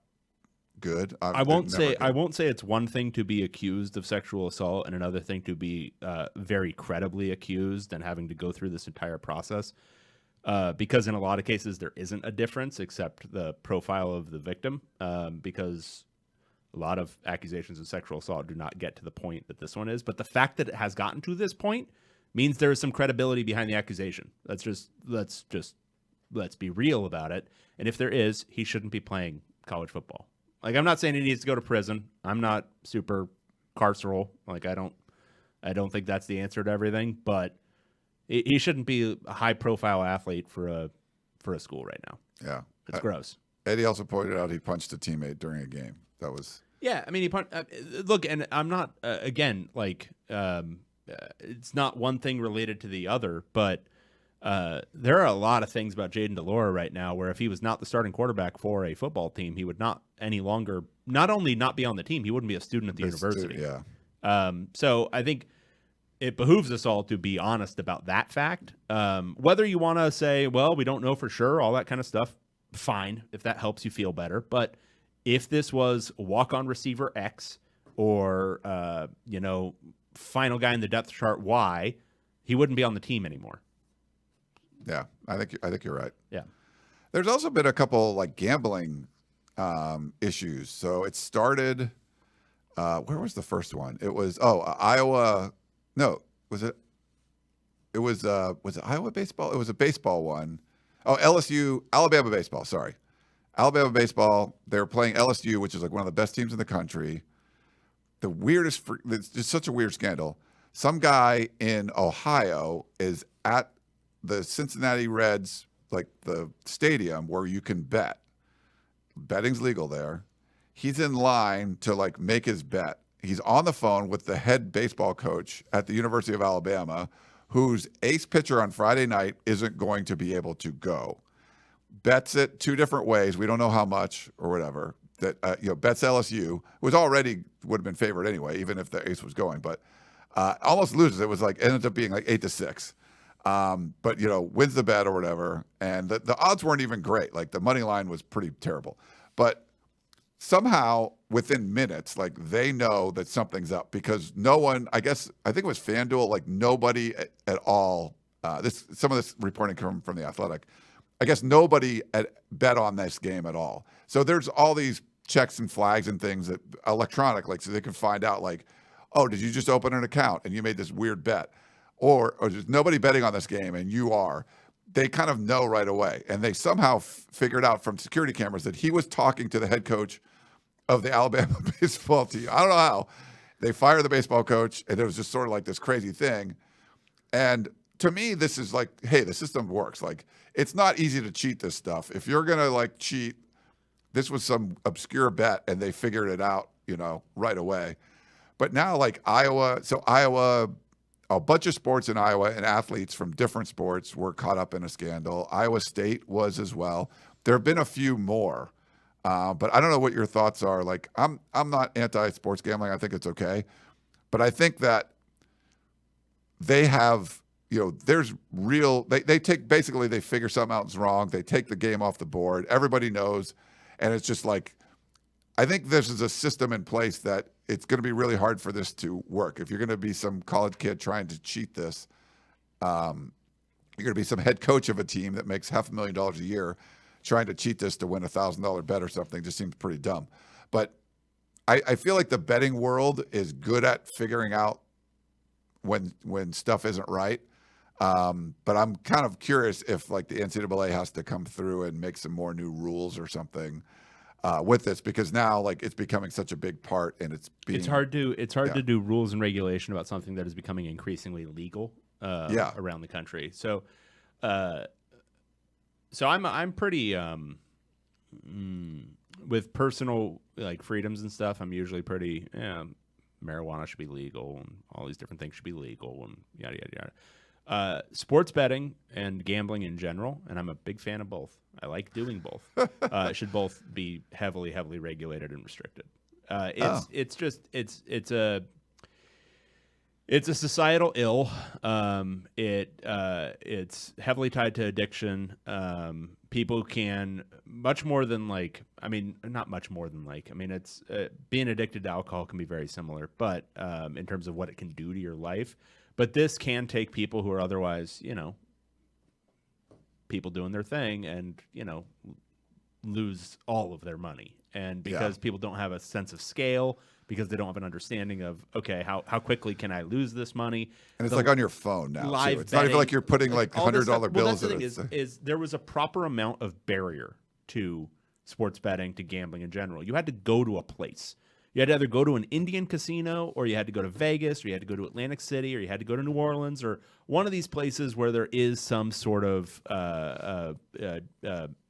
good. I won't say it's one thing to be accused of sexual assault and another thing to be very credibly accused and having to go through this entire process. Because in a lot of cases there isn't a difference except the profile of the victim. Because a lot of accusations of sexual assault do not get to the point that this one is. But the fact that it has gotten to this point means there is some credibility behind the accusation. Let's be real about it. And if there is, he shouldn't be playing college football. I'm not saying he needs to go to prison. I'm not super carceral. I don't think that's the answer to everything. But he shouldn't be a high profile athlete for a school right now. Yeah, it's gross. Eddie also pointed out he punched a teammate during a game. That was he punched. Look, and I'm not it's not one thing related to the other, but there are a lot of things about Jaden DeLore right now where if he was not the starting quarterback for a football team, he would not any longer, not only not be on the team, he wouldn't be a student at the university. So I think it behooves us all to be honest about that fact. Whether you want to say, well, we don't know for sure, all that kind of stuff, fine, if that helps you feel better. But if this was walk-on receiver X or, final guy in the depth chart Y, he wouldn't be on the team anymore. Yeah, I think you're right. Yeah. There's also been a couple like gambling issues. So it started. Where was the first one? It was Iowa. No, was it? It was it Iowa baseball? It was a baseball one. Oh, LSU, Alabama baseball. Sorry, Alabama baseball. They were playing LSU, which is like one of the best teams in the country. The weirdest. It's just such a weird scandal. Some guy in Ohio is at the Cincinnati Reds, like the stadium where you can bet. Betting's legal there. He's in line to like make his bet. He's on the phone with the head baseball coach at the University of Alabama, whose ace pitcher on Friday night isn't going to be able to go. Bets it two different ways. We don't know how much or whatever. That bets LSU, was already would have been favored anyway, even if the ace was going, but almost loses. It was like ended up being like 8-6. But wins the bet or whatever, and the odds weren't even great. Like the money line was pretty terrible, but somehow within minutes, like they know that something's up because no one, I think it was FanDuel, like nobody at all. Some of this reporting come from The Athletic. I guess nobody bet on this game at all. So there's all these checks and flags and things that electronic, like so they can find out like, oh, did you just open an account and you made this weird bet? Or there's nobody betting on this game and you are. They kind of know right away. And they somehow figured out from security cameras that he was talking to the head coach of the Alabama baseball team. I don't know how. They fired the baseball coach, and it was just sort of like this crazy thing. And to me, this is like, hey, the system works. Like, it's not easy to cheat this stuff. If you're going to, like, cheat, this was some obscure bet, and they figured it out, right away. But now, like, Iowa, a bunch of sports in Iowa and athletes from different sports were caught up in a scandal. Iowa State was as well. There have been a few more, but I don't know what your thoughts are. Like, I'm not anti-sports gambling. I think it's okay, but I think that they have, there's real. They take basically they figure something out is wrong. They take the game off the board. Everybody knows, and it's just like, I think this is a system in place that it's going to be really hard for this to work. If you're going to be some college kid trying to cheat this, you're going to be some head coach of a team that makes $500,000 a year trying to cheat this to win $1,000 bet or something. Just seems pretty dumb. But I feel like the betting world is good at figuring out when stuff isn't right. But I'm kind of curious if like the NCAA has to come through and make some more new rules or something. With this, because now like it's becoming such a big part, and it's hard to do rules and regulation about something that is becoming increasingly legal around the country. So I'm pretty with personal like freedoms and stuff. I'm usually pretty marijuana should be legal and all these different things should be legal and yada yada yada. Sports betting and gambling in general, and I'm a big fan of both. I like doing both. Should both be heavily regulated and restricted. It's a societal ill. It's heavily tied to addiction. People can much more than not much more than it's being addicted to alcohol can be very similar, but in terms of what it can do to your life. But this can take people who are otherwise, people doing their thing and, lose all of their money. And because people don't have a sense of scale, because they don't have an understanding of, okay, how quickly can I lose this money? And it's like on your phone now. Live too. It's not even like you're putting like $100 bills in it. Is there was a proper amount of barrier to sports betting, to gambling in general. You had to go to a place. You had to either go to an Indian casino, or you had to go to Vegas, or you had to go to Atlantic City, or you had to go to New Orleans, or one of these places where there is some sort of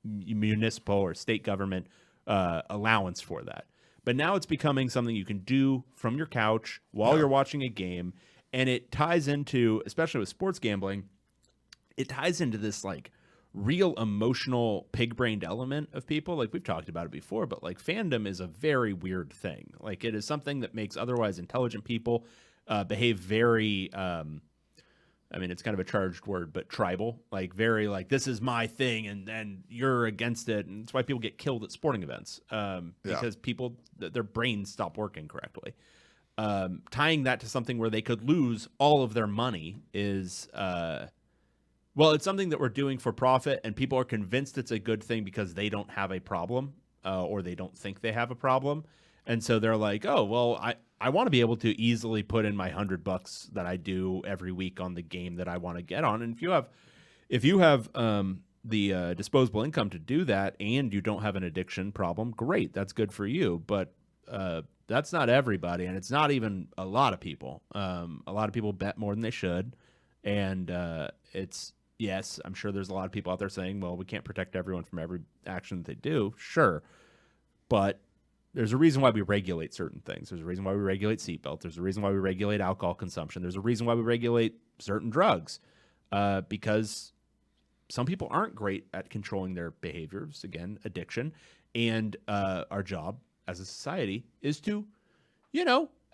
municipal or state government allowance for that. But now it's becoming something you can do from your couch while you're watching a game, and it ties into, especially with sports gambling, it ties into this like real emotional pig-brained element of people. Like we've talked about it before, but like fandom is a very weird thing. Like it is something that makes otherwise intelligent people behave very I mean, it's kind of a charged word, but tribal, like very like this is my thing and you're against it. And that's why people get killed at sporting events because people, their brains stop working correctly. Tying that to something where they could lose all of their money is, well, it's something that we're doing for profit and people are convinced it's a good thing because they don't have a problem or they don't think they have a problem. And so they're like, oh, well, I want to be able to easily put in my $100 that I do every week on the game that I want to get on. And if you have the disposable income to do that and you don't have an addiction problem, great, that's good for you. But that's not everybody, and it's not even a lot of people. A lot of people bet more than they should, and yes, I'm sure there's a lot of people out there saying, well, we can't protect everyone from every action that they do. Sure, but there's a reason why we regulate certain things. There's a reason why we regulate seatbelts. There's a reason why we regulate alcohol consumption. There's a reason why we regulate certain drugs, because some people aren't great at controlling their behaviors. Again, addiction. And our job as a society is to,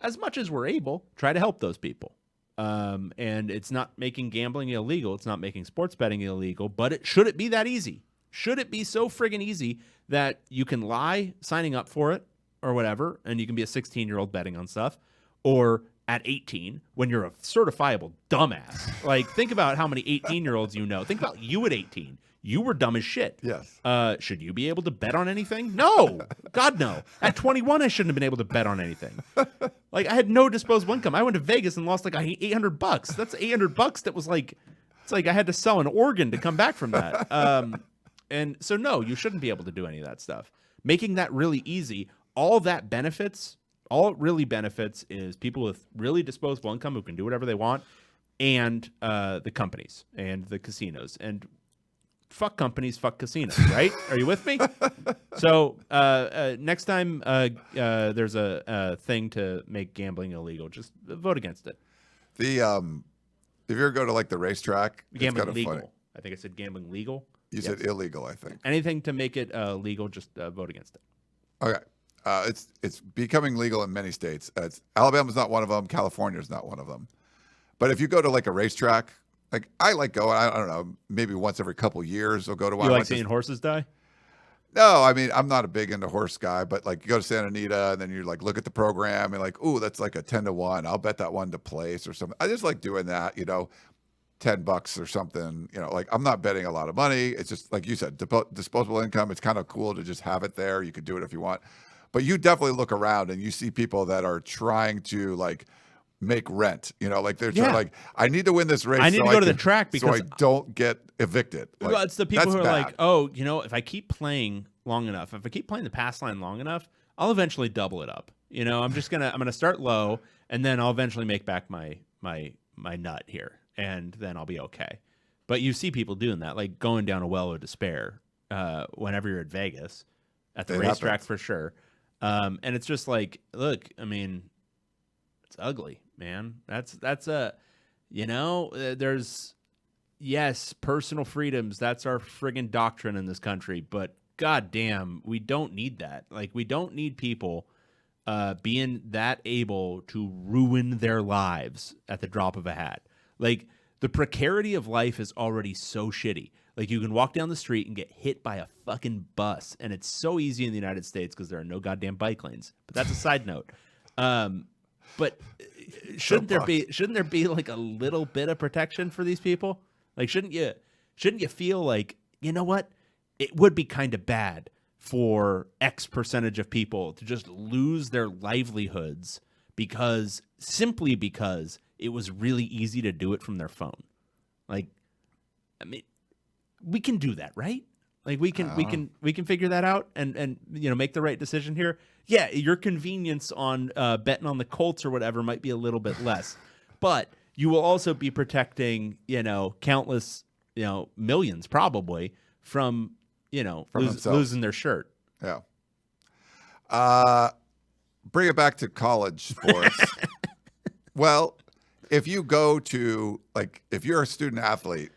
as much as we're able, try to help those people. And it's not making gambling illegal. It's not making sports betting illegal. But should it be that easy? Should it be so friggin' easy that you can lie signing up for it or whatever, and you can be a 16-year-old betting on stuff, or at 18 when you're a certifiable dumbass? Like, think about how many 18-year-olds you know. Think about you at 18. You were dumb as shit. Yes. Should you be able to bet on anything? No. God, no. At 21, I shouldn't have been able to bet on anything. Like, I had no disposable income. I went to Vegas and lost like $800. That's $800 that was like, it's like I had to sell an organ to come back from that. And so, no, you shouldn't be able to do any of that stuff. Making that really easy, all it really benefits is people with really disposable income who can do whatever they want, and the companies and the casinos. And fuck companies, fuck casinos, right? Are you with me? So next time there's a thing to make gambling illegal, just vote against it. If you ever go to like the racetrack, Gambling it's kind legal. of funny. I think I said gambling legal. You said illegal, I think. Anything to make it legal, just vote against it. Okay. It's becoming legal in many states. Alabama's not one of them. California's not one of them. But if you go to like a racetrack, like I like going, I don't know, maybe once every couple years I'll go to one. You like seeing horses die? No, I mean, I'm not a big into horse guy, but like you go to Santa Anita and then you like look at the program and like, ooh, that's like a 10-1. I'll bet that one to place or something. I just like doing that, $10 or something, like I'm not betting a lot of money. It's just like you said, disposable income. It's kind of cool to just have it there. You could do it if you want, but you definitely look around and you see people that are trying to like make rent, like they're trying, like, I need to win this race. I need to go to the track because so I don't get evicted. Like, well, it's the people who are bad. like, oh, if I keep playing long enough, if I keep playing the pass line long enough, I'll eventually double it up. I'm gonna start low and then I'll eventually make back my nut here. And then I'll be okay. But you see people doing that, like going down a well of despair whenever you're at Vegas, at the racetrack for sure. And it's just like, look, I mean, it's ugly, man. That's there's, yes, personal freedoms. That's our friggin' doctrine in this country. But goddamn, we don't need that. Like, we don't need people being that able to ruin their lives at the drop of a hat. Like, the precarity of life is already so shitty. Like, you can walk down the street and get hit by a fucking bus, and it's so easy in the United States because there are no goddamn bike lanes. But that's a side note. But shouldn't there be like a little bit of protection for these people? Like, shouldn't you feel like, you know what? It would be kind of bad for X percentage of people to just lose their livelihoods simply because it was really easy to do it from their phone. Like, I mean, we can do that, right? Like, we can figure that out and make the right decision here. Yeah, your convenience on betting on the Colts or whatever might be a little bit less, but you will also be protecting countless millions probably from losing their shirt. Yeah. Bring it back to college sports. Well, if you go to, like, if you're a student athlete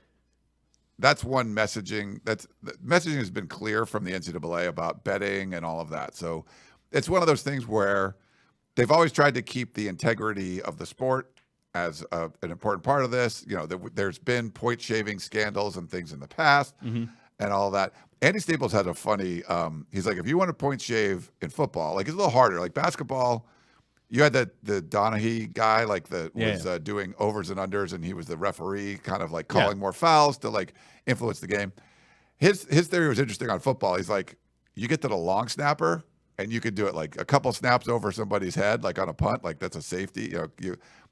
that's one messaging. The messaging has been clear from the NCAA about betting and all of that. So it's one of those things where they've always tried to keep the integrity of the sport as an important part of this. There's been point shaving scandals and things in the past and all that. Andy Staples had a funny, he's like, if you want to point shave in football, like it's a little harder. Like basketball, you had the Donaghy guy, like was doing overs and unders, and he was the referee, kind of like calling more fouls to like influence the game. His theory was interesting on football. He's like, you get to the long snapper, and you could do it like a couple snaps over somebody's head, like on a punt, like that's a safety.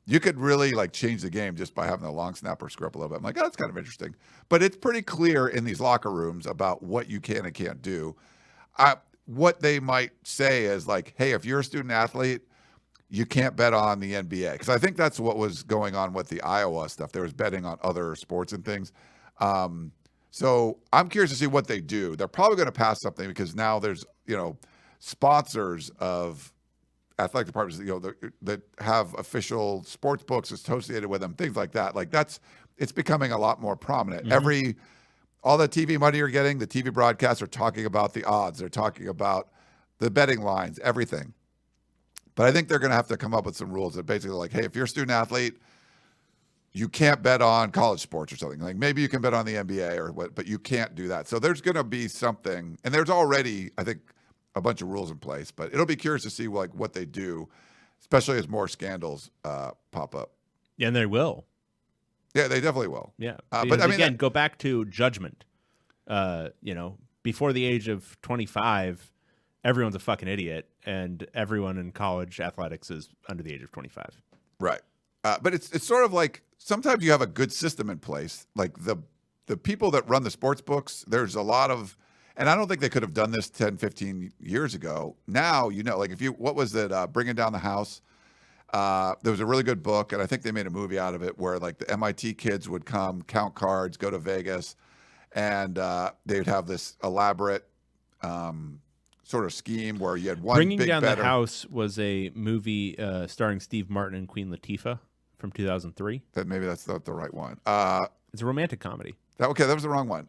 You could really like change the game just by having the long snapper screw up a little bit. I'm like, oh, that's kind of interesting. But it's pretty clear in these locker rooms about what you can and can't do. What they might say is like, hey, if you're a student athlete, you can't bet on the NBA. Because I think that's what was going on with the Iowa stuff. There was betting on other sports and things. So I'm curious to see what they do. They're probably going to pass something because now there's, sponsors of athletic departments, that have official sports books associated with them, things like that. Like it's becoming a lot more prominent. All the TV money you're getting, the TV broadcasts are talking about the odds. They're talking about the betting lines, everything. But I think they're going to have to come up with some rules that basically like, hey, if you're a student athlete, you can't bet on college sports or something. Like maybe you can bet on the NBA or what, but you can't do that. So there's going to be something, and there's already, I think, a bunch of rules in place, but it'll be curious to see like what they do, especially as more scandals pop up. Yeah, and they will. Yeah, they definitely will. Yeah, but I mean, again, go back to judgment. Before the age of 25, everyone's a fucking idiot, and everyone in college athletics is under the age of 25. Right, but it's sort of like sometimes you have a good system in place, like the people that run the sports books. There's a lot of. And I don't think they could have done this 10, 15 years ago. Now, like what was it, Bringing Down the House? There was a really good book, and I think they made a movie out of it where like the MIT kids would come, count cards, go to Vegas, and they would have this elaborate sort of scheme where you had one Bringing big Down better. the House was a movie starring Steve Martin and Queen Latifah from 2003. Maybe that's not the right one. It's a romantic comedy. That was the wrong one.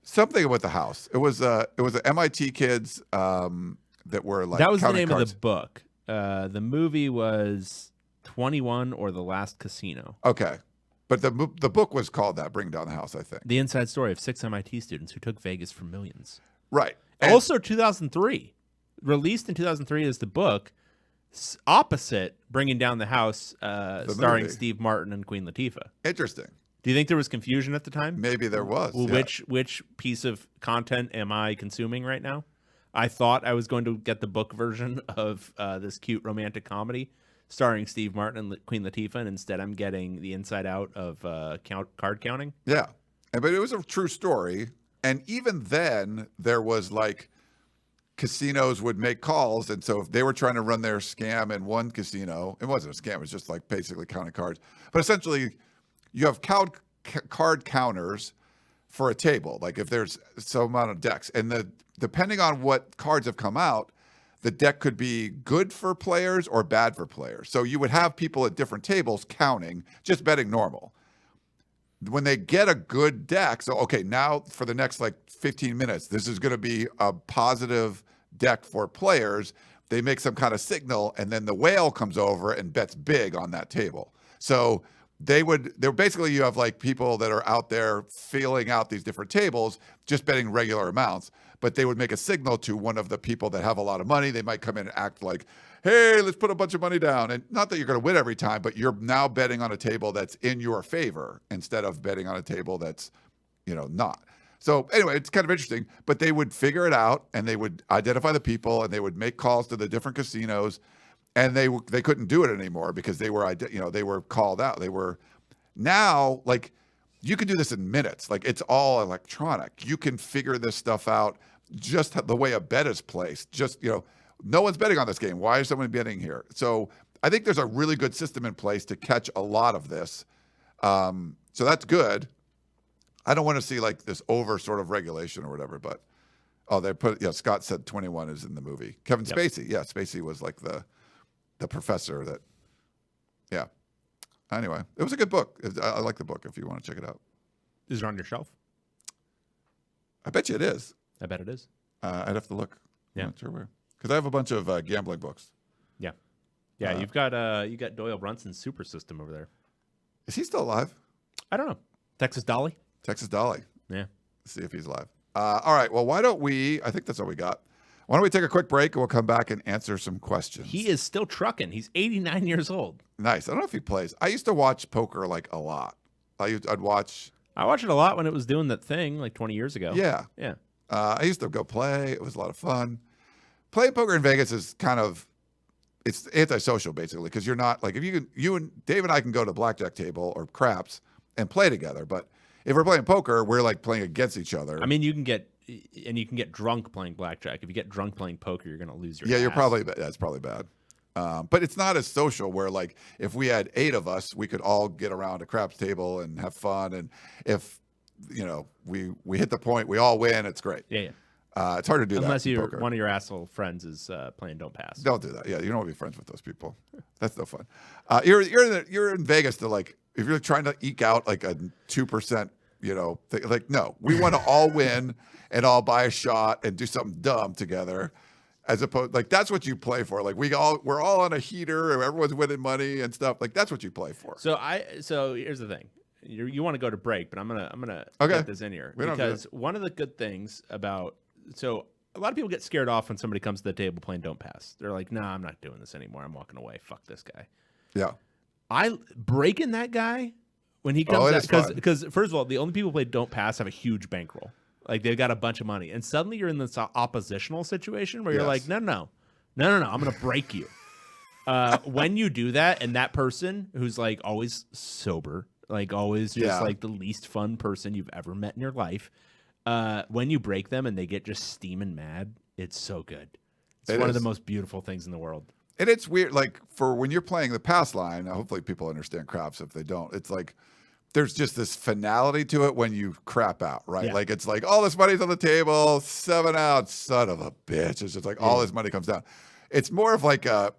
Something with the house. It was the MIT kids that were like that was the counting name cards. of the book. The movie was 21 or The Last Casino. Okay, but the book was called that, Bring Down the House, I think. The inside story of 6 MIT students who took Vegas for millions. Right. Also 2003. Released in 2003 as the book, opposite Bringing Down the House, starring movie. Steve Martin and Queen Latifah. Interesting. Do you think there was confusion at the time? Maybe there was. Well, yeah. which piece of content am I consuming right now? I thought I was going to get the book version of this cute romantic comedy starring Steve Martin and Queen Latifah, and instead I'm getting the inside out of card counting. Yeah. But it was a true story. And even then, there was like casinos would make calls. And so if they were trying to run their scam in one casino, it wasn't a scam, it was just like basically counting cards. But essentially, you have card counters for a table. Like if there's some amount of decks, and depending on what cards have come out, the deck could be good for players or bad for players. So you would have people at different tables counting, just betting normal. When they get a good deck, so okay, now for the next like 15 minutes, this is going to be a positive deck for players. They make some kind of signal, and then the whale comes over and bets big on that table. So they're basically, you have like people that are out there feeling out these different tables, just betting regular amounts, but they would make a signal to one of the people that have a lot of money. They might come in and act like, hey, let's put a bunch of money down. And not that you're going to win every time, but you're now betting on a table that's in your favor instead of betting on a table that's, not. So anyway, it's kind of interesting, but they would figure it out, and they would identify the people, and they would make calls to the different casinos. And they couldn't do it anymore because they were called out. They were now like you can do this in minutes. Like it's all electronic. You can figure this stuff out just the way a bet is placed. Just no one's betting on this game. Why is someone betting here? So I think there's a really good system in place to catch a lot of this. So that's good. I don't want to see like this over sort of regulation or whatever. But Scott said 21 is in the movie. Kevin Spacey. Yeah, Spacey was like the professor that, yeah. Anyway, it was a good book. I like the book if you want to check it out. Is it on your shelf? I bet you it is. I bet it is. I'd have to look. Yeah. I'm not sure where. Because I have a bunch of gambling books. Yeah. Yeah, you got Doyle Brunson's Super System over there. Is he still alive? I don't know. Texas Dolly? Texas Dolly. Yeah. Let's see if he's alive. All right. Well, why don't we? I think that's all we got. Why don't we take a quick break and we'll come back and answer some questions. He is still trucking. He's 89 years old. Nice. I don't know if he plays. I used to watch poker like a lot. I'd watch. I watched it a lot when it was doing that thing like 20 years ago. Yeah. Yeah. I used to go play. It was a lot of fun. Playing poker in Vegas is kind of, it's antisocial basically, because you're not like, if you and Dave and I can go to blackjack table or craps and play together, but if we're playing poker, we're like playing against each other. I mean, you can get drunk playing blackjack. If you get drunk playing poker, you're going to lose your ass. That's probably bad. But it's not as social where like if we had 8 of us, we could all get around a craps table and have fun. And if, we hit the point, we all win, it's great. Yeah. It's hard to do unless that. Unless one of your asshole friends is playing Don't Pass. Don't do that. Yeah, you don't want to be friends with those people. That's no fun. You're in Vegas to like, if you're trying to eke out like a 2%, like no, we want to all win and all buy a shot and do something dumb together, as opposed like that's what you play for. Like we're all on a heater and everyone's winning money and stuff. Like that's what you play for. So here's the thing. You want to go to break, but I'm gonna Okay. get this in here because one of the good things about a lot of people get scared off when somebody comes to the table playing Don't Pass. They're like, "Nah, I'm not doing this anymore. I'm walking away. Fuck this guy." Yeah. I breaking that guy when he comes because first of all, the only people who play Don't Pass have a huge bankroll. Like they've got a bunch of money, and suddenly you're in this oppositional situation where you're like, no, I'm gonna break you. When you do that, and that person who's like always sober, like always just like the least fun person you've ever met in your life, when you break them and they get just steaming mad, it's so good. It's one of the most beautiful things in the world. And it's weird, like for when you're playing the pass line, hopefully people understand craps. If they don't, it's like there's just this finality to it when you crap out, right? Yeah. Like it's like all this money's on the table, 7 out, son of a bitch. It's just like all this money comes down. It's more of like a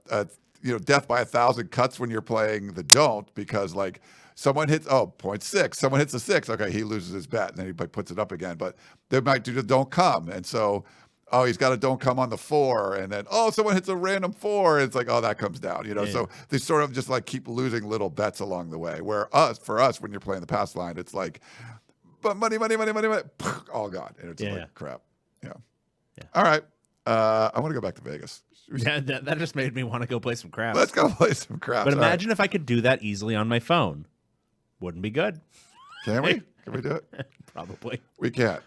death by 1,000 cuts when you're playing the don't, because like someone hits 0.6, someone hits a 6, okay, he loses his bet and then he puts it up again. But they might do the don't come, and so he's got a don't come on the 4, and then someone hits a random 4, and it's like that comes down, So they sort of just like keep losing little bets along the way. Where for us, when you're playing the pass line, it's like, but money, all gone, and it's like crap. Yeah. All right, I want to go back to Vegas. Yeah, that just made me want to go play some craps. Let's go play some craps. But imagine if I could do that easily on my phone. Wouldn't be good. Can we? Can we do it? Probably. We can't.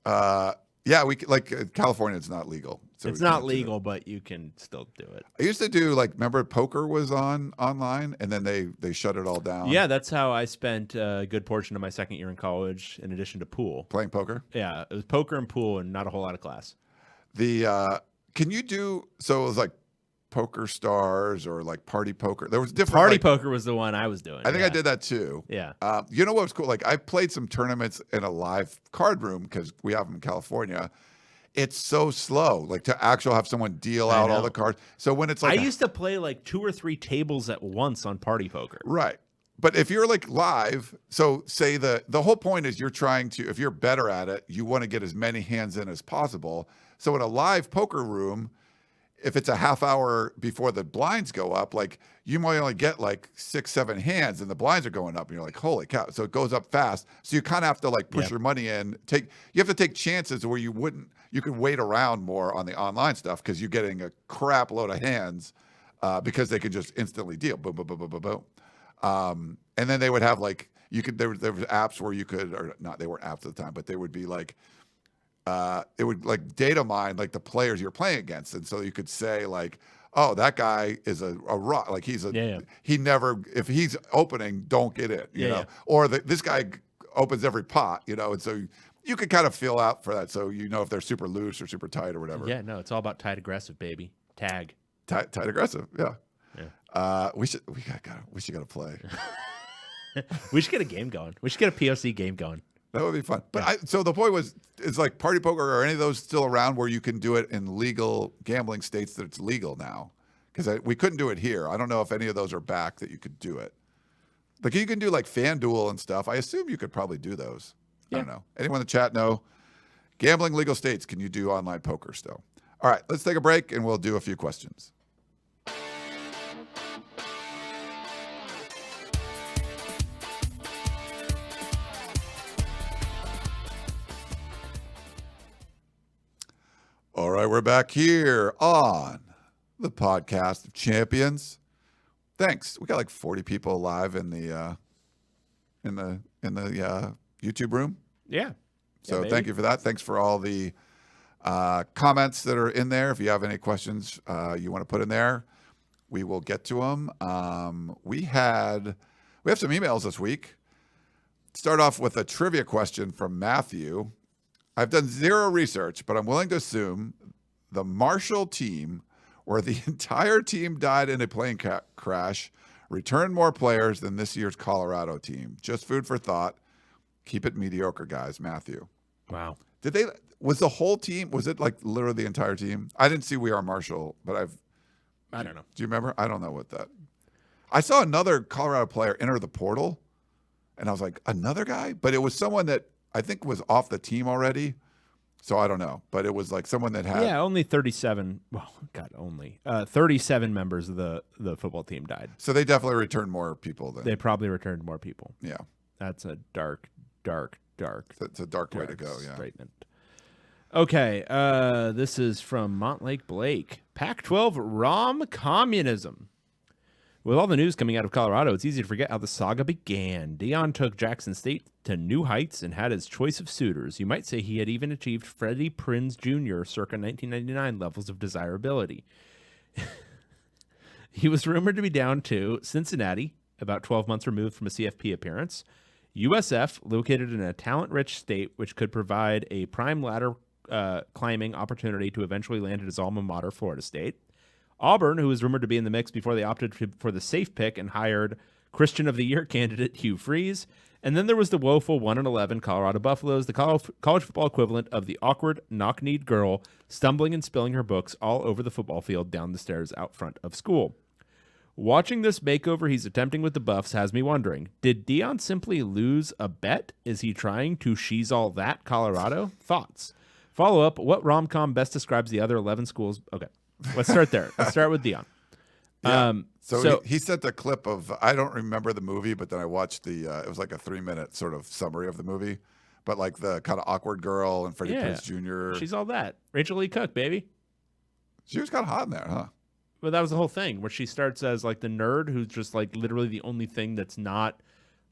Yeah, we like California. It's not legal. So it's not legal, but you can still do it. I used to do remember poker was online, and then they shut it all down. Yeah, that's how I spent a good portion of my second year in college, in addition to pool. Playing poker. Yeah, it was poker and pool, and not a whole lot of class. Can you do so? It was like Poker Stars or like Party Poker. There was different. Party Poker was the one I was doing. I think I did that too. Yeah. You know what was cool? Like I played some tournaments in a live card room because we have them in California. It's so slow, like to actually have someone deal out all the cards. So when it's like I used to play like 2 or 3 tables at once on Party Poker. Right. But if you're like live, so say the whole point is you're trying to, if you're better at it, you want to get as many hands in as possible. So in a live poker room, if it's a half hour before the blinds go up, like you might only get like 6, 7 hands and the blinds are going up and you're like, holy cow. So it goes up fast. So you kind of have to like push your money in, you have to take chances where you could wait around more on the online stuff because you're getting a crap load of hands because they could just instantly deal. Boom, boom, boom, boom, boom, boom. And then they would have like, there was apps where you could, or not, they weren't apps at the time, but they would be like, it would like data mine like the players you're playing against, and so you could say like, oh, that guy is a rock, like he's he never, if he's opening, don't get in, you know, or this guy opens every pot, and so you could kind of feel out for that, so if they're super loose or super tight or whatever. Yeah, no, it's all about tight aggressive, baby. Tight aggressive, yeah. We should gotta play. We should get a game going. We should get a POC game going. That would be fun. But so the point was, it's like Party Poker, or any of those still around where you can do it in legal gambling states that it's legal now? Because we couldn't do it here. I don't know if any of those are back that you could do it. Like you can do like FanDuel and stuff. I assume you could probably do those. I don't know. Anyone in the chat know? Gambling legal states, can you do online poker still? All right, let's take a break and we'll do a few questions. All right, we're back here on the podcast of champions. Thanks. We got like 40 people live in the YouTube room. Yeah. So thank you for that. Thanks for all the comments that are in there. If you have any questions you want to put in there, we will get to them. We have some emails this week. Start off with a trivia question from Matthew. I've done zero research, but I'm willing to assume the Marshall team, where the entire team died in a plane crash, returned more players than this year's Colorado team. Just food for thought. Keep it mediocre, guys. Matthew. Wow. Was the whole team, was it like literally the entire team? I didn't see We Are Marshall, but I don't know. do you remember? I don't know what that. I saw another Colorado player enter the portal, and I was like, another guy? But it was someone that I think was off the team already. So I don't know. But it was like someone that had. Yeah, only 37. Well, God, only 37 members of the football team died. So they definitely returned more people than. They probably returned more people. Yeah. That's a dark. It's a dark way to go. Yeah. Statement. Okay, this is from Montlake Blake. Pac-12 ROM communism. With all the news coming out of Colorado, it's easy to forget how the saga began. Deion took Jackson State to new heights and had his choice of suitors. You might say he had even achieved Freddie Prinze Jr. circa 1999 levels of desirability. He was rumored to be down to Cincinnati, about 12 months removed from a CFP appearance. USF, located in a talent-rich state, which could provide a prime ladder climbing opportunity to eventually land at his alma mater, Florida State. Auburn, who was rumored to be in the mix before they opted for the safe pick and hired Christian of the Year candidate Hugh Freeze. And then there was the woeful 1-11 Colorado Buffaloes, the college football equivalent of the awkward, knock-kneed girl stumbling and spilling her books all over the football field down the stairs out front of school. Watching this makeover he's attempting with the Buffs has me wondering, did Deion simply lose a bet? Is he trying to she's all that Colorado? Thoughts? Follow up, what rom-com best describes the other 11 schools? Okay. Let's start there. Let's start with Deion. Yeah. So he sent a clip of, I don't remember the movie, but then I watched it was like a 3-minute sort of summary of the movie, but like the kind of awkward girl and Freddie Prinze Jr. She's all that. Rachel Lee Cook, baby. She was kind of hot in there, huh? Well, that was the whole thing, where she starts as like the nerd who's just like literally the only thing that's not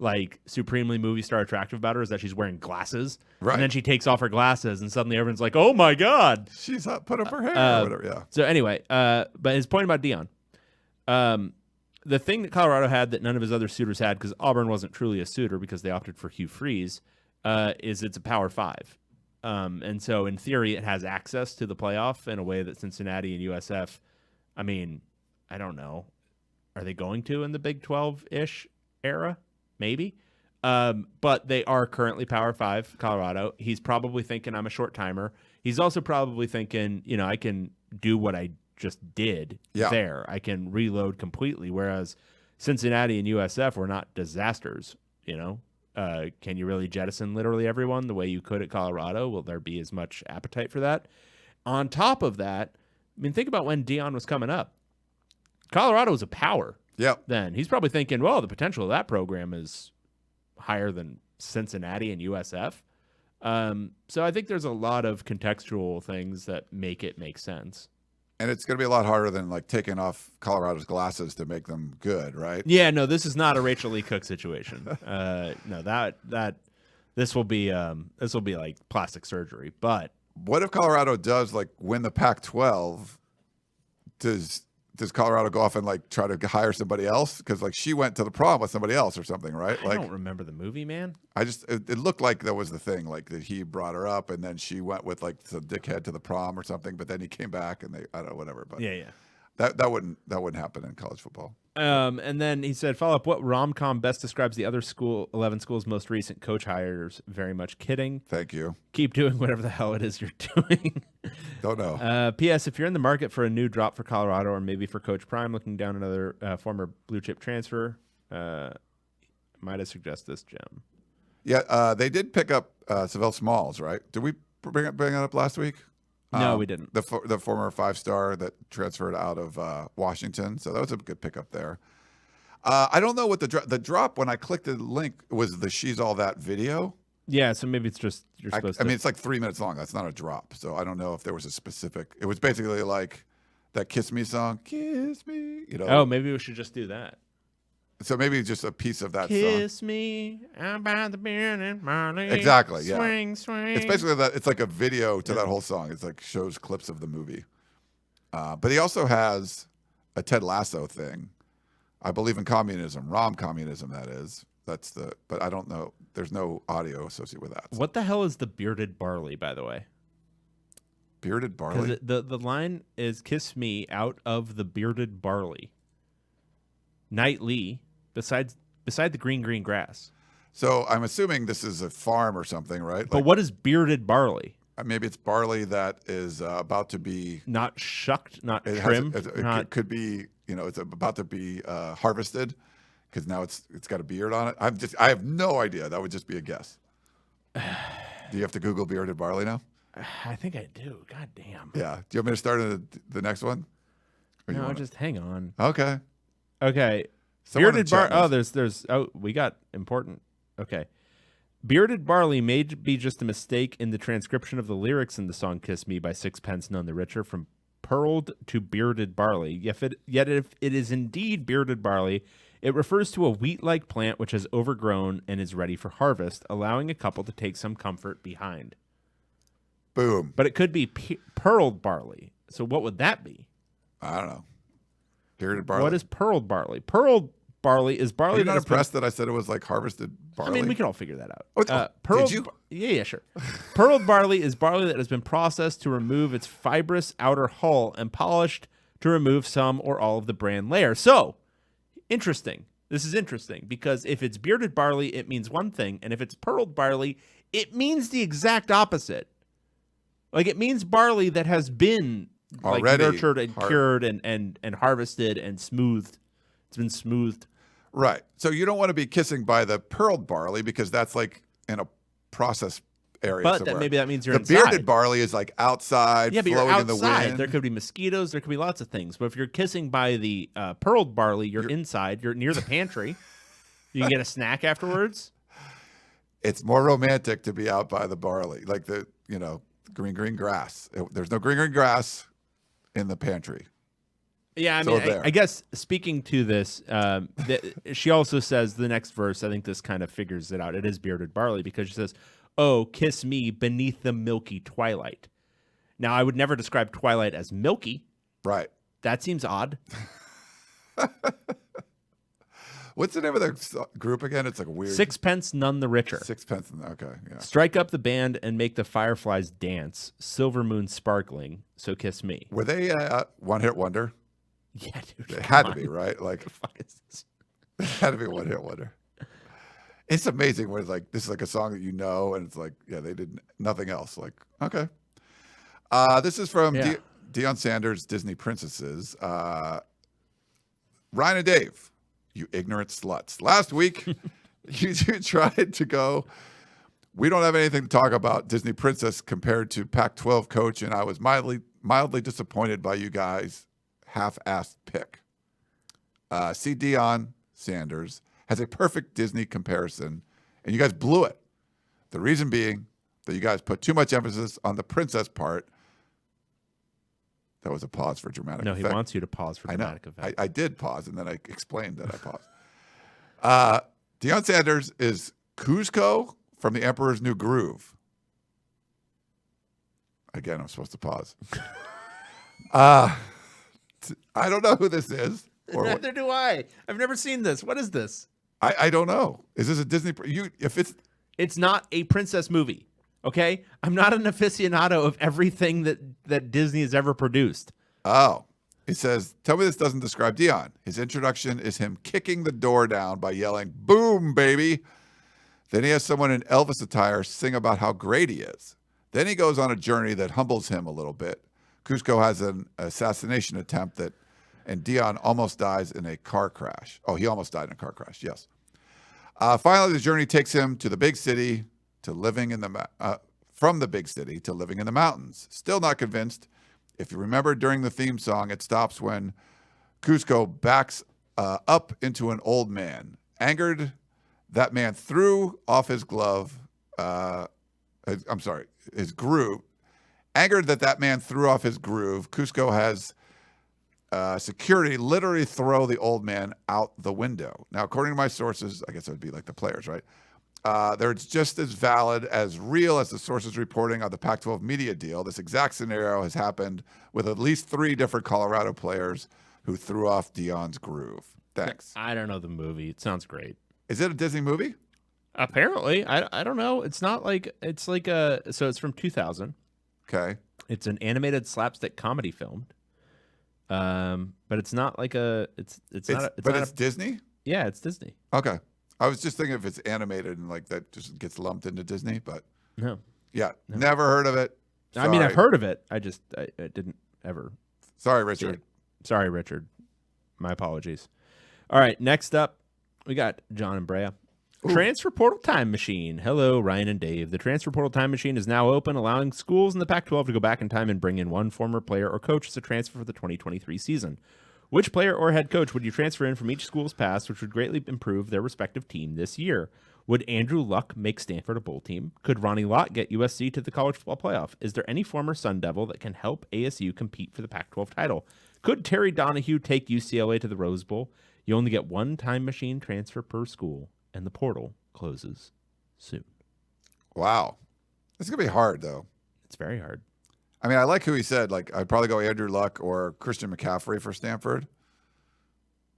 like supremely movie star attractive about her is that she's wearing glasses. Right. And then she takes off her glasses and suddenly everyone's like, oh my God. She's put up her hair or whatever, yeah. So anyway, but his point about Deion, the thing that Colorado had that none of his other suitors had, because Auburn wasn't truly a suitor because they opted for Hugh Freeze, is it's a Power 5. And so in theory, it has access to the playoff in a way that Cincinnati and USF, I mean, I don't know. Are they going to in the Big 12-ish era? Maybe. But they are currently Power 5, Colorado. He's probably thinking I'm a short timer. He's also probably thinking, I can do what I just did there. I can reload completely, whereas Cincinnati and USF were not disasters, Can you really jettison literally everyone the way you could at Colorado? Will there be as much appetite for that? On top of that, I mean, think about when Deion was coming up. Colorado was a power. Yep. Then he's probably thinking, well, the potential of that program is higher than Cincinnati and USF. So I think there's a lot of contextual things that make it make sense. And it's going to be a lot harder than like taking off Colorado's glasses to make them good, right? Yeah, no, this is not a Rachel Lee Cook situation. No, this will be like plastic surgery. But what if Colorado does like win the Pac-12? Does Colorado go off and like try to hire somebody else? Because like she went to the prom with somebody else or something, right? I don't remember the movie, man. It looked like that was the thing, like that he brought her up and then she went with like the dickhead to the prom or something. But then he came back and I don't know, whatever. But yeah. That wouldn't happen in college football. And then he said, follow up, what rom-com best describes the other 11 schools' most recent coach hires? Very much kidding. Thank you. Keep doing whatever the hell it is you're doing. Don't know. P.S. If you're in the market for a new drop for Colorado or maybe for Coach Prime, looking down another former blue chip transfer, might I suggest this gem? Yeah, they did pick up Savell Smalls, right? Did we bring it up last week? No, we didn't. The former 5-star that transferred out of Washington. So that was a good pickup there. I don't know what the drop when I clicked the link was the She's All That video. Yeah, so maybe it's just you're supposed to. I mean, it's like 3 minutes long. That's not a drop. So I don't know if there was a specific. It was basically like that "Kiss Me" song, "Kiss Me." You know. Oh, maybe we should just do that. So maybe just a piece of that Kiss song. me, I'm by the beard and Marley. Exactly. Yeah. Swing, swing. It's basically that. It's like a video to that whole song. It's like shows clips of the movie. But he also has a Ted Lasso thing. I believe in communism, communism. That is. That's the. But I don't know. There's no audio associated with that. What the hell is the bearded barley, by the way? Bearded barley. The line is "Kiss me out of the bearded barley." Nightly, beside the green grass. So I'm assuming this is a farm or something, right? But what is bearded barley? Maybe it's barley that is about to be Not shucked, not it trimmed. it could be, it's about to be harvested because now it's got a beard on it. I have no idea. That would just be a guess. Do you have to Google bearded barley now? I think I do. God damn. Yeah. Do you want me to start the next one? Or you No, wanna- just hang on. Okay. Okay. Someone in Bearded chat barley. Oh, knows. we got important. Okay. Bearded barley may be just a mistake in the transcription of the lyrics in the song "Kiss Me" by Sixpence None the Richer, from pearled to bearded barley. Yet if it is indeed bearded barley, it refers to a wheat-like plant which has overgrown and is ready for harvest, allowing a couple to take some comfort behind. Boom. But it could be pearled barley. So what would that be? I don't know. Bearded barley. What is pearled barley? Pearled barley is barley. Are you that not has been- impressed that I said it was like harvested barley? I mean, we can all figure that out. Did you? Yeah, sure. Pearled barley is barley that has been processed to remove its fibrous outer hull and polished to remove some or all of the bran layer. So, interesting. This is interesting because if it's bearded barley, it means one thing, and if it's pearled barley, it means the exact opposite. Like, it means barley that has been Already nurtured and cured and harvested and smoothed. It's been smoothed. Right. So you don't want to be kissing by the pearled barley because that's like in a process area But somewhere. maybe that means you're the inside. bearded barley is like outside, Yeah, but you're flowing in the outside. wind. There could be mosquitoes. There could be lots of things. But if you're kissing by the pearled barley, you're inside. You're near the pantry. You can get a snack afterwards. It's more romantic to be out by the barley, like the green grass. There's no green grass in the pantry. Yeah, I So mean, there. I guess speaking to this, she also says the next verse, I think this kind of figures it out. It is bearded barley because she says, "Oh, kiss me beneath the milky twilight." Now, I would never describe twilight as milky. Right. That seems odd. What's the name of the group again? It's like a weird Sixpence None the Richer. Sixpence. Okay, yeah. Strike up the band and make the fireflies dance. Silver moon sparkling. So kiss me. Were they one-hit wonder? Yeah, dude. It had come to be, on. right? Like, What the fuck is this? it had to be a one-hit wonder. It's amazing when it's like this is like a song that and it's like, yeah, they did nothing else. Like, okay. This is from Yeah. Deion Sanders' Disney Princesses. Ryan and Dave, you ignorant sluts. Last week, you two tried to go, we don't have anything to talk about Disney Princess compared to Pac-12 coach, and I was mildly disappointed by you guys' half-assed pick. See, Deion Sanders has a perfect Disney comparison, and you guys blew it. The reason being that you guys put too much emphasis on the princess part. That was a pause for dramatic No, effect. he wants you to pause for I know. dramatic effect. I did pause, and then I explained that I paused. Deion Sanders is Kuzco from The Emperor's New Groove. Again, I'm supposed to pause. I don't know who this is. Or what, Neither do I. I've never seen this. What is this? I don't know. Is this a Disney? If it's It's not a princess movie. Okay? I'm not an aficionado of everything that Disney has ever produced. oh, it says, tell me this doesn't describe Deion. His introduction is him kicking the door down by yelling, "Boom, baby!" Then he has someone in Elvis attire sing about how great he is. Then he goes on a journey that humbles him a little bit. Kuzco has an assassination attempt and Deion almost dies in a car crash. Oh, he almost died in a car crash, yes. Finally, the journey takes him to the big city to living in from the big city to living in the mountains. Still not convinced. If you remember during the theme song, it stops when Cusco backs up into an old man. Angered, that man threw off his glove. His groove. Angered that man threw off his groove, Cusco has security literally throw the old man out the window. Now, according to my sources, I guess it would be like the players, right? They're just as valid, as real as the sources reporting on the Pac-12 media deal. This exact scenario has happened with at least 3 different Colorado players who threw off Dion's groove. Thanks. I don't know the movie. It sounds great. Is it a Disney movie? Apparently. I don't know. It's not like, so it's from 2000. Okay. It's an animated slapstick comedy film. But it's not like it's Disney? Yeah, it's Disney. Okay. I was just thinking if it's animated and like that just gets lumped into Disney, but no. Yeah, no. Never heard of it. Sorry. I mean, I've heard of it. I didn't ever. Sorry, Richard. Sorry, Richard. My apologies. All right, next up, we got John and Brea. Ooh. Transfer portal time machine. Hello, Ryan and Dave. The transfer portal time machine is now open, allowing schools in the Pac-12 to go back in time and bring in one former player or coach as a transfer for the 2023 season. Which player or head coach would you transfer in from each school's past, which would greatly improve their respective team this year? Would Andrew Luck make Stanford a bowl team? Could Ronnie Lott get USC to the college football playoff? Is there any former Sun Devil that can help ASU compete for the Pac-12 title? Could Terry Donahue take UCLA to the Rose Bowl? You only get one time machine transfer per school, and the portal closes soon. Wow. It's going to be hard, though. It's very hard. I mean, I like who he said. Like, I'd probably go Andrew Luck or Christian McCaffrey for Stanford.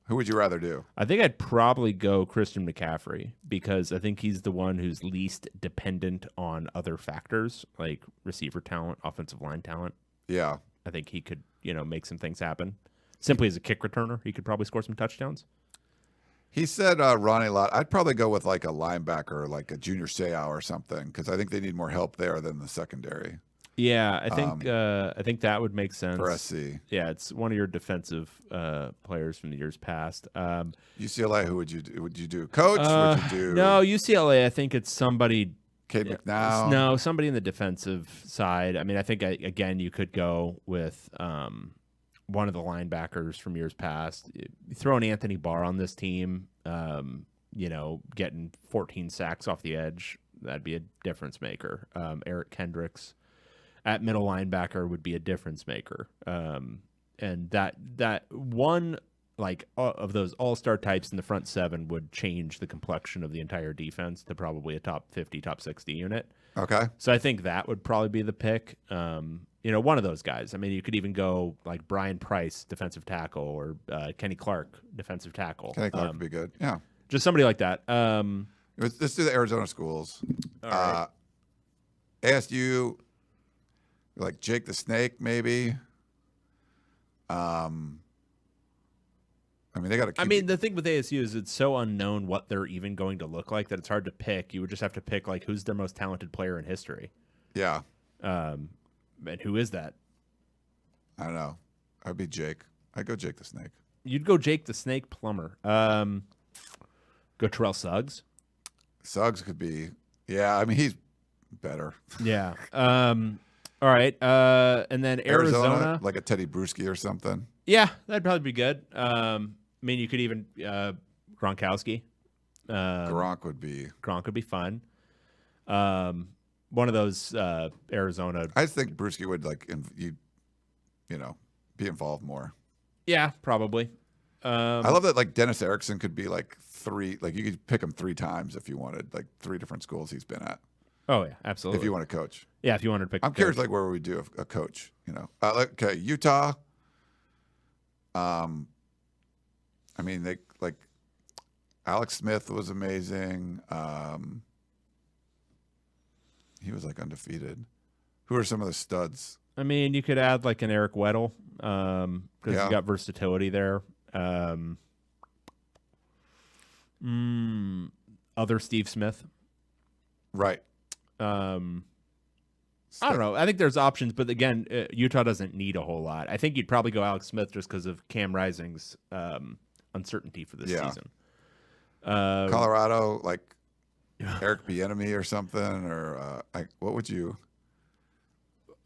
Who would you rather do? I think I'd probably go Christian McCaffrey because I think he's the one who's least dependent on other factors like receiver talent, offensive line talent. Yeah. I think he could, make some things happen. Simply as a kick returner, he could probably score some touchdowns. He said Ronnie Lott. I'd probably go with like a linebacker, like a Junior Seau or something, because I think they need more help there than the secondary. Yeah, I think that would make sense for SC. Yeah, it's one of your defensive players from the years past. UCLA, who would you do? Would you do coach? Would you do no UCLA? I think it's somebody. Cade McNown. No, somebody in the defensive side. I mean, I think again you could go with one of the linebackers from years past. You throw an Anthony Barr on this team. Getting 14 sacks off the edge, that'd be a difference maker. Eric Kendricks at middle linebacker would be a difference maker. And that one of those all-star types in the front 7 would change the complexion of the entire defense to probably a top 50, top 60 unit. Okay. So I think that would probably be the pick. One of those guys. I mean, you could even go like Brian Price, defensive tackle, or Kenny Clark, defensive tackle. Kenny Clark would be good. Yeah. Just somebody like that. Let's do the Arizona schools. All right. ASU, like Jake the Snake, maybe. I mean, they got to. I mean, the thing with ASU is it's so unknown what they're even going to look like that it's hard to pick. You would just have to pick like who's their most talented player in history. Yeah. And who is that? I don't know. I'd be Jake. I'd go Jake the Snake. You'd go Jake the Snake Plummer. Go Terrell Suggs. Suggs could be. Yeah, I mean he's better. Yeah. All right. And then Arizona, like a Teddy Bruschi or something. Yeah, that'd probably be good. I mean, you could even Gronkowski. Gronk would be fun. One of those Arizona. I think Bruschi would be involved more. Yeah, probably. I love that. Like Dennis Erickson could be like 3. Like you could pick him 3 times if you wanted. Like 3 different schools he's been at. Oh yeah, absolutely. If you want to coach. Yeah, if you wanted to pick. I'm curious, like where would we do a coach? Okay, Utah. I mean, they like Alex Smith was amazing. He was like undefeated. Who are some of the studs? I mean, you could add like an Eric Weddle because you got versatility there. Other Steve Smith. Right. I don't know. I think there's options, but again, Utah doesn't need a whole lot. I think you'd probably go Alex Smith just because of Cam Rising's uncertainty for this season. Colorado, like Eric Bieniemy or something, or what would you?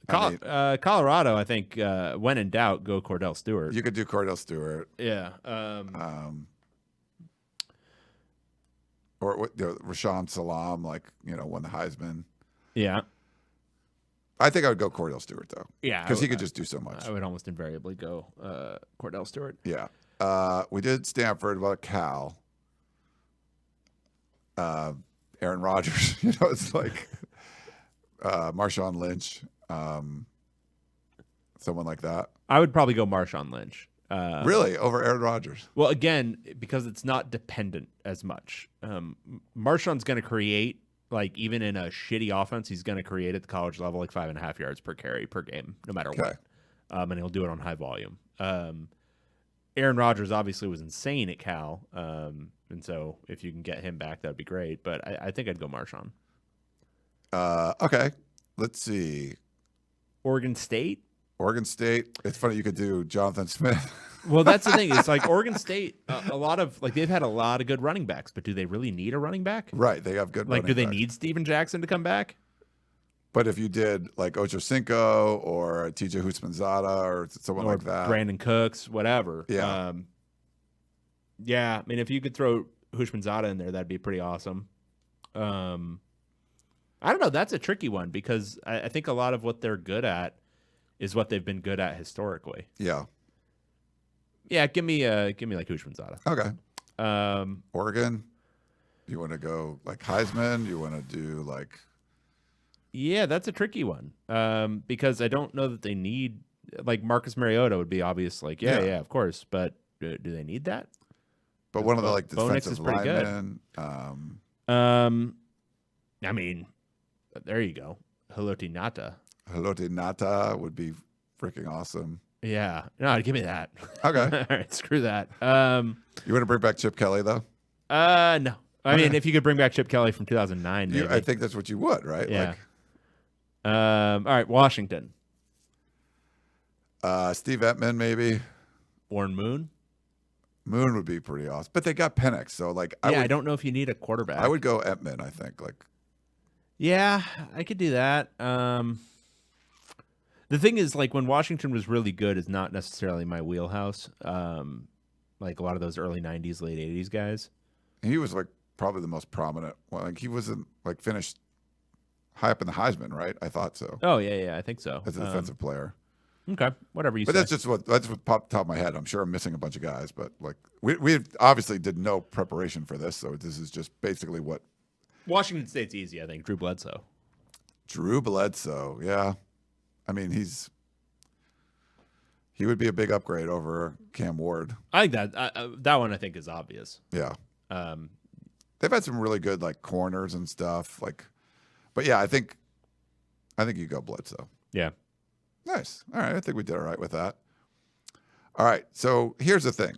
Colorado, I think, when in doubt, go Cordell Stewart. You could do Cordell Stewart. Yeah. Or Rashawn Salam, won the Heisman. Yeah. I think I would go Cordell Stewart, though. Yeah. Because he could just do so much. I would almost invariably go Cordell Stewart. Yeah. We did Stanford. About Cal. Aaron Rodgers. It's like Marshawn Lynch. Someone like that. I would probably go Marshawn Lynch. Really? Over Aaron Rodgers? Well, again, because it's not dependent as much. Marshawn's going to create, even in a shitty offense, he's going to create at the college level 5.5 yards per carry per game, no matter what. And he'll do it on high volume. Aaron Rodgers obviously was insane at Cal. And so if you can get him back, that'd be great. But I think I'd go Marshawn. Okay. Let's see. Oregon State. It's funny you could do Jonathan Smith. Well, that's the thing. It's Oregon State. A lot of they've had a lot of good running backs, but do they really need a running back? Right, they have good. Do they need Steven Jackson to come back? But if you did Ocho Cinco or TJ Houshmandzadeh or someone like that, Brandon Cooks, whatever. Yeah, yeah. I mean, if you could throw Houshmandzadeh in there, that'd be pretty awesome. I don't know. That's a tricky one because I think a lot of what they're good at is what they've been good at historically. Yeah. Yeah, give me Houshmandzadeh. Okay. Oregon. You want to go Heisman? You want to do Yeah, that's a tricky one. Because I don't know that they need Marcus Mariota would be obvious. Yeah, of course. But do they need that? But one of the defensive linemen. I mean, there you go. Haloti Ngata would be freaking awesome. Yeah. No, give me that. Okay. All right, screw that. You want to bring back Chip Kelly, though? No. I mean, if you could bring back Chip Kelly from 2009, maybe. I think that's what you would, right? Yeah. All right, Washington. Steve Ettman, maybe. Warren Moon. Moon would be pretty awesome. But they got Penix, so I don't know if you need a quarterback. I would go Ettman, I think. Yeah, I could do that. The thing is, when Washington was really good is not necessarily my wheelhouse. A lot of those early 90s, late 80s guys. He was probably the most prominent one. He wasn't finished high up in the Heisman, right? I thought so. Oh, yeah, I think so. As a defensive player. Okay, whatever you say. But that's what popped top of my head. I'm sure I'm missing a bunch of guys, but we obviously did no preparation for this, so this is just basically what Washington State's easy, I think. Drew Bledsoe, yeah. I mean, he would be a big upgrade over Cam Ward. I think that one I think is obvious. Yeah. They've had some really good corners and stuff. But yeah, I think you go Bledsoe. Yeah. Nice. All right. I think we did all right with that. All right. So here's the thing.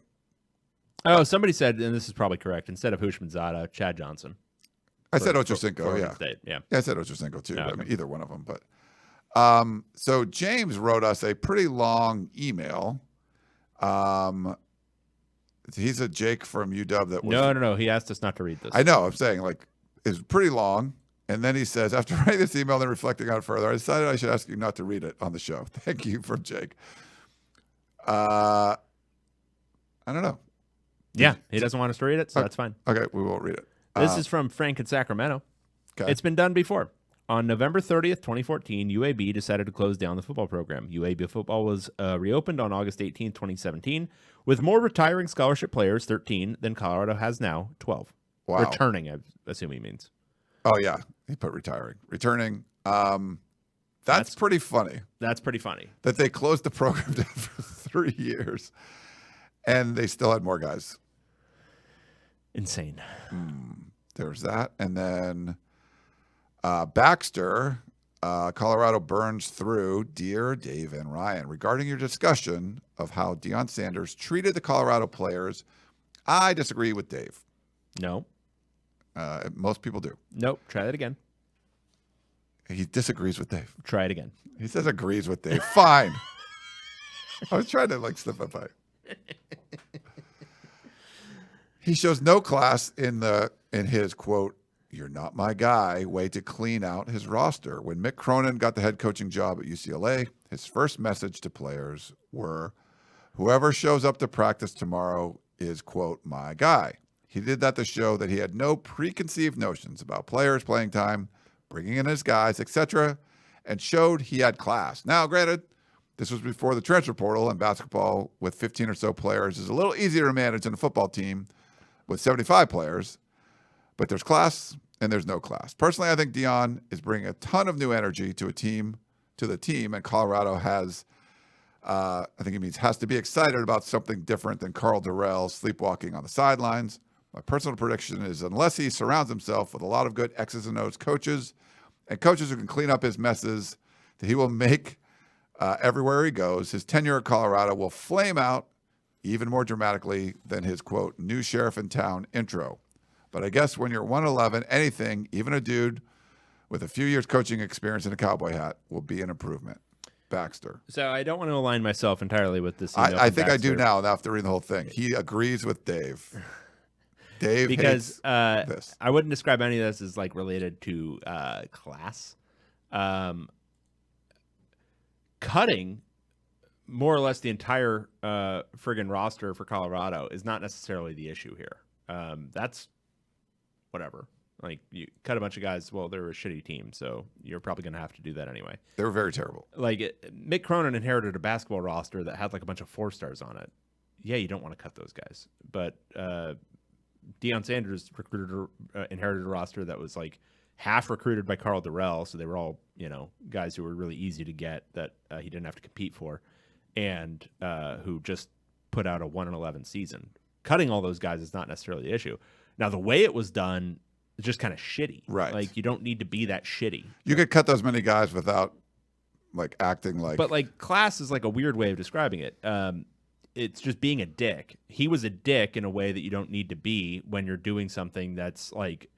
Oh, somebody said, and this is probably correct, instead of Houshmandzadeh, Chad Johnson. I said Ocho Cinco, for yeah. State. Yeah. Yeah, I said Ocho Cinco too. No, I mean, either one of them. But so James wrote us a pretty long email. He's a Jake from UW that was No. He asked us not to read this. I know. I'm saying it's pretty long. And then he says, after writing this email and reflecting on it further, I decided I should ask you not to read it on the show. Thank you from Jake. I don't know. Yeah, he doesn't want us to read it, so that's fine. Okay, we won't read it. This is from Frank in Sacramento. Okay. It's been done before. On November 30th, 2014, UAB decided to close down the football program. UAB football was reopened on August 18th, 2017, with more retiring scholarship players, 13, than Colorado has now, 12. Wow. Returning, I assume he means. Oh, yeah. He put retiring. Returning. That's pretty funny. That's pretty funny. That they closed the program down for 3 years, and they still had more guys. Insane. There's that. And then Baxter, Colorado burns through, Dear Dave and Ryan, regarding your discussion of how Deion Sanders treated the Colorado players, I disagree with Dave. No. Most people do. Nope. Try that again. He disagrees with Dave. Try it again. He says agrees with Dave. Fine. I was trying to slip up by. He shows no class in his quote, "You're not my guy" way to clean out his roster. When Mick Cronin got the head coaching job at UCLA, his first message to players were, "Whoever shows up to practice tomorrow is, quote, my guy." He did that to show that he had no preconceived notions about players' playing time, bringing in his guys, etc., and showed he had class. Now, granted, this was before the transfer portal, and basketball with 15 or so players is a little easier to manage than a football team with 75 players, but there's class and there's no class. Personally, I think Deion is bringing a ton of new energy to the team, and Colorado has, I think it means has to be excited about something different than Carl Durrell sleepwalking on the sidelines. My personal prediction is unless he surrounds himself with a lot of good X's and O's coaches and coaches who can clean up his messes that he will make everywhere he goes, his tenure at Colorado will flame out even more dramatically than his, quote, new sheriff in town intro. But I guess when you're 111, anything, even a dude with a few years coaching experience in a cowboy hat, will be an improvement. Baxter. So I don't want to align myself entirely with this. I think Baxter. I do now after reading the whole thing. He agrees with Dave. Dave because hates this. I wouldn't describe any of this as like related to class. Cutting more or less the entire friggin' roster for Colorado is not necessarily the issue here. That's whatever. Like, you cut a bunch of guys. Well, they're a shitty team, so you're probably going to have to do that anyway. They were very terrible. Like, Mick Cronin inherited a basketball roster that had like a bunch of 4-stars on it. Yeah, you don't want to cut those guys. But Deion Sanders inherited a roster that was like half recruited by Carl Durrell, so they were all, guys who were really easy to get that he didn't have to compete for, and who just put out a 1-11 season. Cutting all those guys is not necessarily the issue. Now, the way it was done is just kind of shitty. Right. Like, you don't need to be that shitty. You could cut those many guys without like acting like. But like, class is like a weird way of describing it. It's just being a dick. He was a dick in a way that you don't need to be when you're doing something that's like,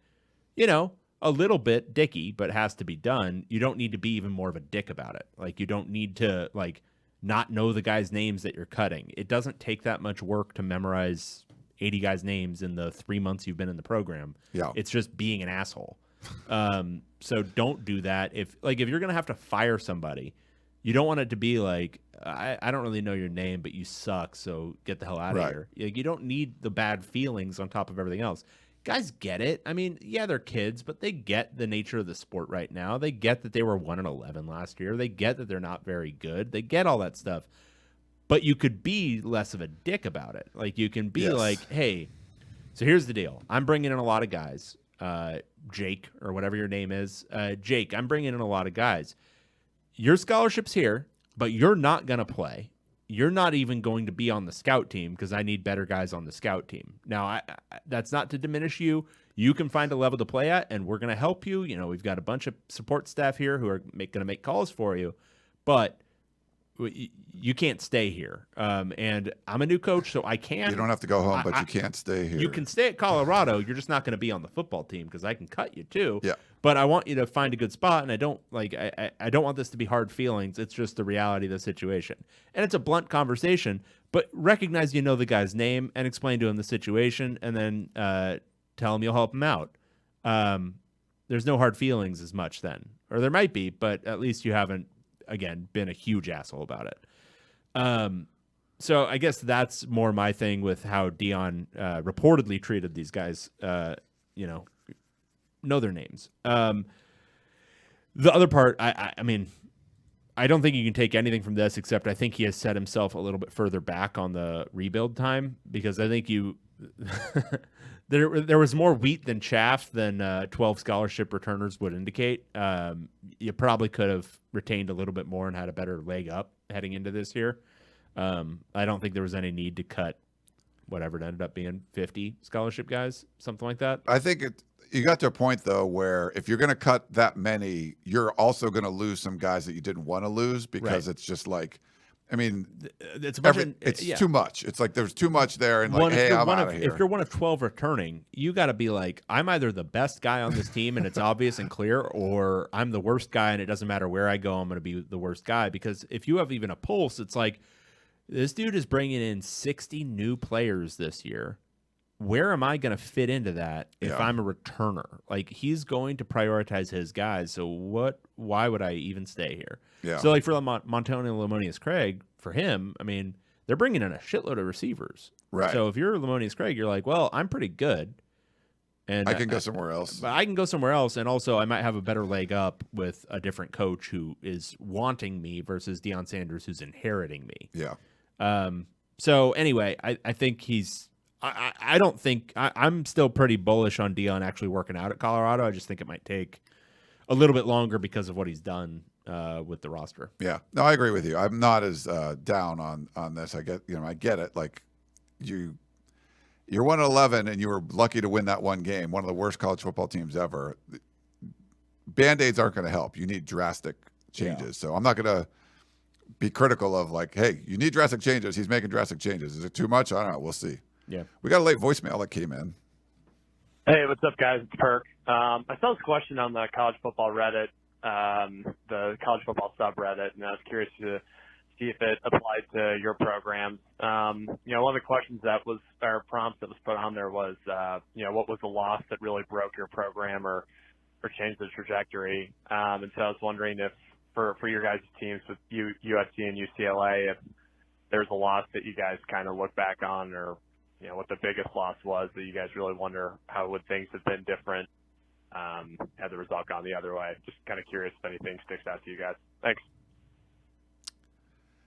a little bit dicky, but has to be done. You don't need to be even more of a dick about it. Like, you don't need to like not know the guys' names that you're cutting. It doesn't take that much work to memorize 80 guys' names in the 3 months you've been in the program. Yeah. It's just being an asshole. So don't do that. If you're going to have to fire somebody, you don't want it to be like, I don't really know your name, but you suck, so get the hell out of here. Like, you don't need the bad feelings on top of everything else. Guys get it. I mean, yeah, they're kids, but they get the nature of the sport right now. They get that they were 1-11 last year. They get that they're not very good. They get all that stuff. But you could be less of a dick about it. Like, you can be like, hey, so here's the deal. I'm bringing in a lot of guys. Jake, or whatever your name is. Jake, I'm bringing in a lot of guys. Your scholarship's here, but you're not going to play. You're not even going to be on the scout team because I need better guys on the scout team. Now, that's not to diminish you. You can find a level to play at, and we're going to help you. We've got a bunch of support staff here who are going to make calls for you. But you can't stay here. And I'm a new coach, so I can't. You don't have to go home, but you can't stay here. You can stay at Colorado. You're just not going to be on the football team because I can cut you too. Yeah. But I want you to find a good spot, and I don't want this to be hard feelings. It's just the reality of the situation. And it's a blunt conversation, but recognize you know the guy's name and explain to him the situation, and then tell him you'll help him out. There's no hard feelings as much then. Or there might be, but at least you haven't, again, been a huge asshole about it. So I guess that's more my thing with how Deion reportedly treated these guys, know their names. The other part, I mean, I don't think you can take anything from this, except I think he has set himself a little bit further back on the rebuild time, because I think there was more wheat than chaff than 12 scholarship returners would indicate. You probably could have retained a little bit more and had a better leg up heading into this year. I don't think there was any need to cut whatever it ended up being, 50 scholarship guys, something like that. I think you got to a point, though, where if you're going to cut that many, you're also going to lose some guys that you didn't want to lose, because it's just like, I mean, it's too much. It's like there's too much there, and like, hey, I'm out of here. If you're one of 12 returning, you got to be like, I'm either the best guy on this team and it's obvious and clear, or I'm the worst guy and it doesn't matter where I go, I'm going to be the worst guy. Because if you have even a pulse, it's like, this dude is bringing in 60 new players this year, where am I going to fit into that if Yeah. I'm a returner? Like, he's going to prioritize his guys. So why would I even stay here? Yeah. So, like, for Montoni and Lamonius Craig, for him, I mean, they're bringing in a shitload of receivers. Right. So if you're Lamonius Craig, you're like, well, I'm pretty good. And I can go somewhere else. But I can go somewhere else. And also, I might have a better leg up with a different coach who is wanting me versus Deion Sanders, who's inheriting me. Yeah. So anyway, I think I don't think I'm still pretty bullish on Deion actually working out at Colorado. I just think it might take a little bit longer because of what he's done with the roster. Yeah. No, I agree with you. I'm not as down on this. I get it. Like you're 1-11 and you were lucky to win that one game, one of the worst college football teams ever. Band-Aids aren't going to help. You need drastic changes. Yeah. So I'm not going to be critical of like, hey, you need drastic changes. He's making drastic changes. Is it too much? I don't know. We'll see. Yeah. We got a late voicemail that came in. Hey, what's up, guys? It's Perk. I saw this question on the college football Reddit, the college football subreddit, and I was curious to see if it applied to your programs. One of the questions or prompts that was put on there was, what was the loss that really broke your program or changed the trajectory? And so I was wondering if, for your guys' teams with USC and UCLA, if there's a loss that you guys kind of look back on, or what the biggest loss was that you guys really wonder how would things have been different had the result gone the other way. Just kind of curious if anything sticks out to you guys. Thanks.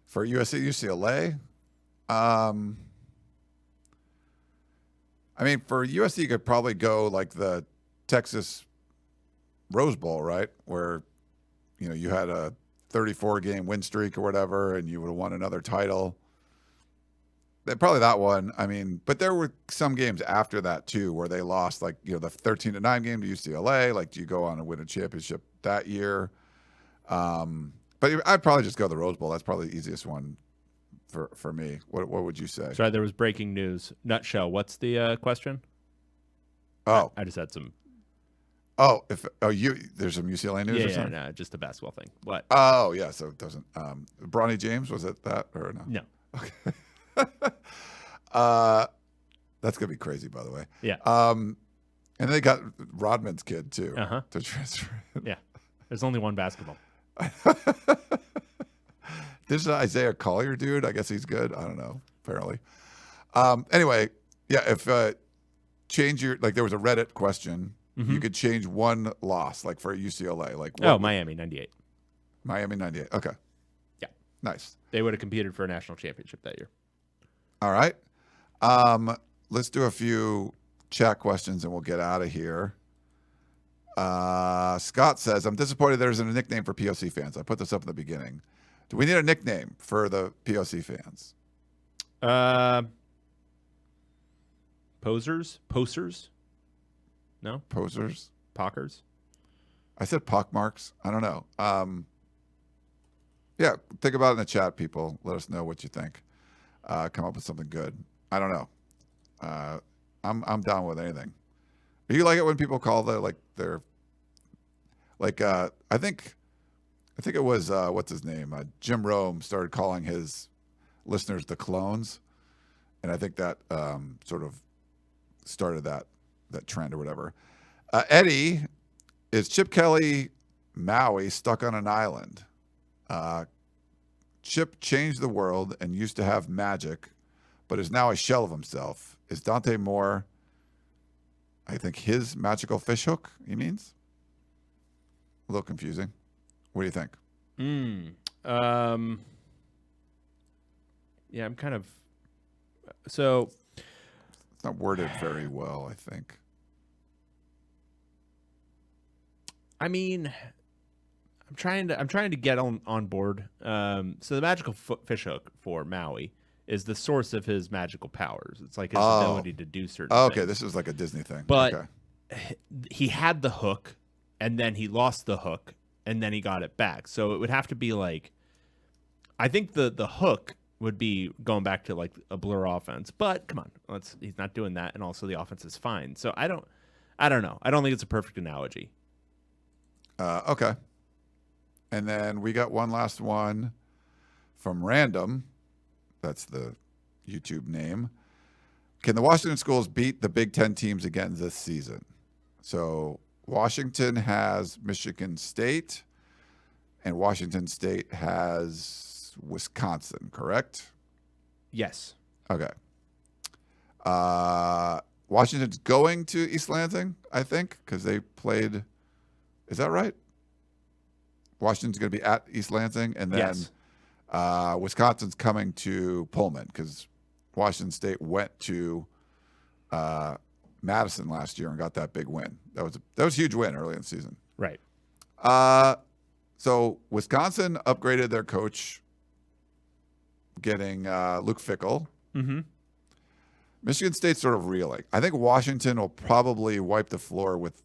For USC, UCLA, I mean, for USC, you could probably go like the Texas Rose Bowl, right? Where, you had a 34-game win streak or whatever, and you would have won another title. Probably that one. I mean, but there were some games after that too where they lost, like, the 13-9 game to UCLA. Like, do you go on and win a championship that year? But I'd probably just go the Rose Bowl. That's probably the easiest one for me. What would you say? Sorry, there was breaking news. Nutshell. What's the question? Oh, I just had some. There's some UCLA news or something? No, just a basketball thing. What? Oh, yeah. So it doesn't. Bronny James, was it that or no? No. Okay. That's gonna be crazy, by the way. Yeah. And they got Rodman's kid too to transfer. Yeah. There's only one basketball. This is Isaiah Collier dude. I guess he's good. I don't know. Apparently. Anyway, yeah. If change your there was a Reddit question. Mm-hmm. You could change one loss, like for UCLA. Like Miami 98. Miami 98. Okay. Yeah. Nice. They would have competed for a national championship that year. All right. Let's do a few chat questions and we'll get out of here. Scott says, I'm disappointed there isn't a nickname for POC fans. I put this up in the beginning. Do we need a nickname for the POC fans? Posers? No? Posers? Pockers? I said pockmarks. I don't know. Yeah, think about it in the chat, people. Let us know what you think. Come up with something good. I don't know. I'm down with anything. Do you like it when people call their I think it was what's his name? Jim Rome started calling his listeners the clones, and I think that sort of started that trend or whatever. Eddie, is Chip Kelly Maui stuck on an island? Chip changed the world and used to have magic, but is now a shell of himself. Is Dante Moore, I think, his magical fishhook, he means? A little confusing. What do you think? Yeah, I'm kind of... So... It's not worded very well, I think. I mean, I'm trying to get on board. So the magical fishhook for Maui is the source of his magical powers. It's like his ability to do certain things. Okay, this is like a Disney thing. But he had the hook, and then he lost the hook, and then he got it back. So it would have to be like, I think the hook would be going back to like a blur offense. But come on, he's not doing that, and also the offense is fine. So I don't know. I don't think it's a perfect analogy. Okay. And then we got one last one from Random. That's the YouTube name. Can the Washington schools beat the Big Ten teams again this season? So Washington has Michigan State, and Washington State has Wisconsin, correct? Yes. Okay. Washington's going to East Lansing, I think, because they played. Is that right? Washington's going to be at East Lansing, and then Yes. Wisconsin's coming to Pullman because Washington State went to Madison last year and got that big win. That was a huge win early in the season. Right. So Wisconsin upgraded their coach, getting Luke Fickell. Mm-hmm. Michigan State's sort of reeling. I think Washington will probably wipe the floor with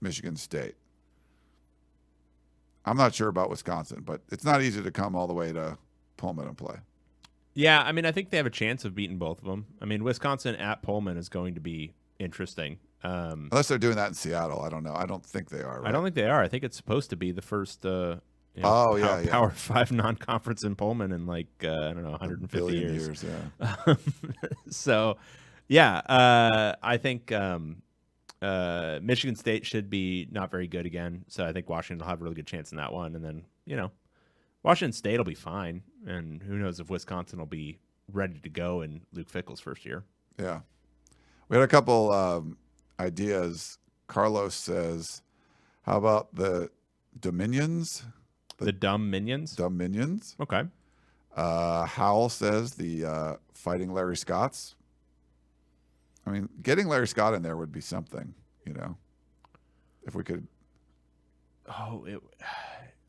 Michigan State. I'm not sure about Wisconsin, but it's not easy to come all the way to Pullman and play. Yeah, I mean, I think they have a chance of beating both of them. I mean, Wisconsin at Pullman is going to be interesting. Unless they're doing that in Seattle. I don't know. I don't think they are. Right? I don't think they are. I think it's supposed to be the first Power 5 non-conference in Pullman in like, I don't know, 150 billion years. Yeah. So, yeah, I think Michigan State should be not very good again. So I think Washington will have a really good chance in that one. And then, Washington State will be fine. And who knows if Wisconsin will be ready to go in Luke Fickell's first year. Yeah. We had a couple ideas. Carlos says, how about the Dominions? The Dumb Minions? Dumb Minions. Okay. Howell says the Fighting Larry Scotts. I mean, getting Larry Scott in there would be something, if we could. Oh,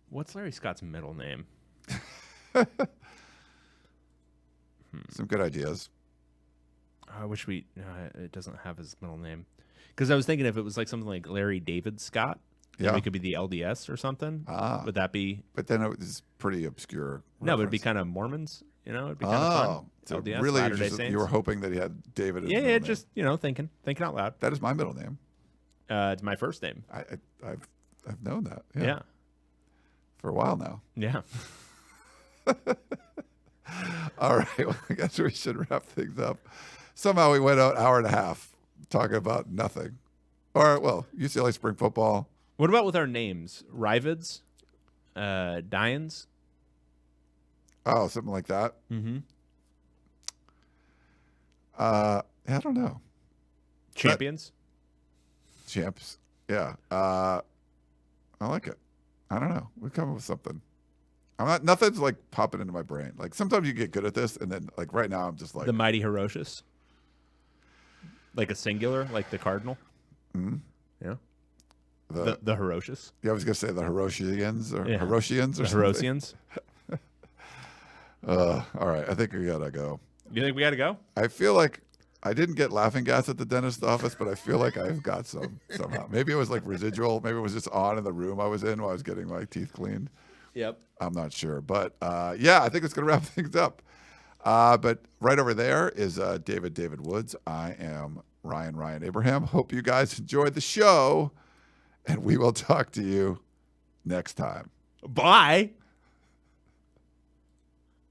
what's Larry Scott's middle name? Some good ideas. I wish it doesn't have his middle name. Because I was thinking if it was like something like Larry David Scott, then we could be the LDS or something. Would that be? But then it was pretty obscure. No, it would be kind of Mormons. It'd be kind of fun. So LDS, really, Latter-day Saints. you were hoping that he had David as Yeah, middle name. just thinking out loud. That is my middle name. It's my first name. I've known that. Yeah. For a while now. Yeah. All right. Well, I guess we should wrap things up. Somehow we went out an hour and a half talking about nothing. Or, UCLA spring football. What about with our names? Rivids? Dyans? Oh, something like that. Mm-hmm. I don't know. Champions? Champs. Yeah. I like it. I don't know. We've come up with something. Nothing's like popping into my brain. Like sometimes you get good at this, and then like right now I'm just like The Mighty Herocious? Like a singular, like the Cardinal? Mm-hmm. Yeah. The Herocious? Yeah, I was gonna say the Herosians or Yeah. Herosians or The something. Herosians? All right. I think we gotta go. You think we got to go? I feel like I didn't get laughing gas at the dentist office, but I feel like I've got some somehow. Maybe it was like residual. Maybe it was just on in the room I was in while I was getting my teeth cleaned. Yep. I'm not sure. But yeah, I think it's going to wrap things up. But right over there is David Woods. I am Ryan Abraham. Hope you guys enjoyed the show, and we will talk to you next time. Bye.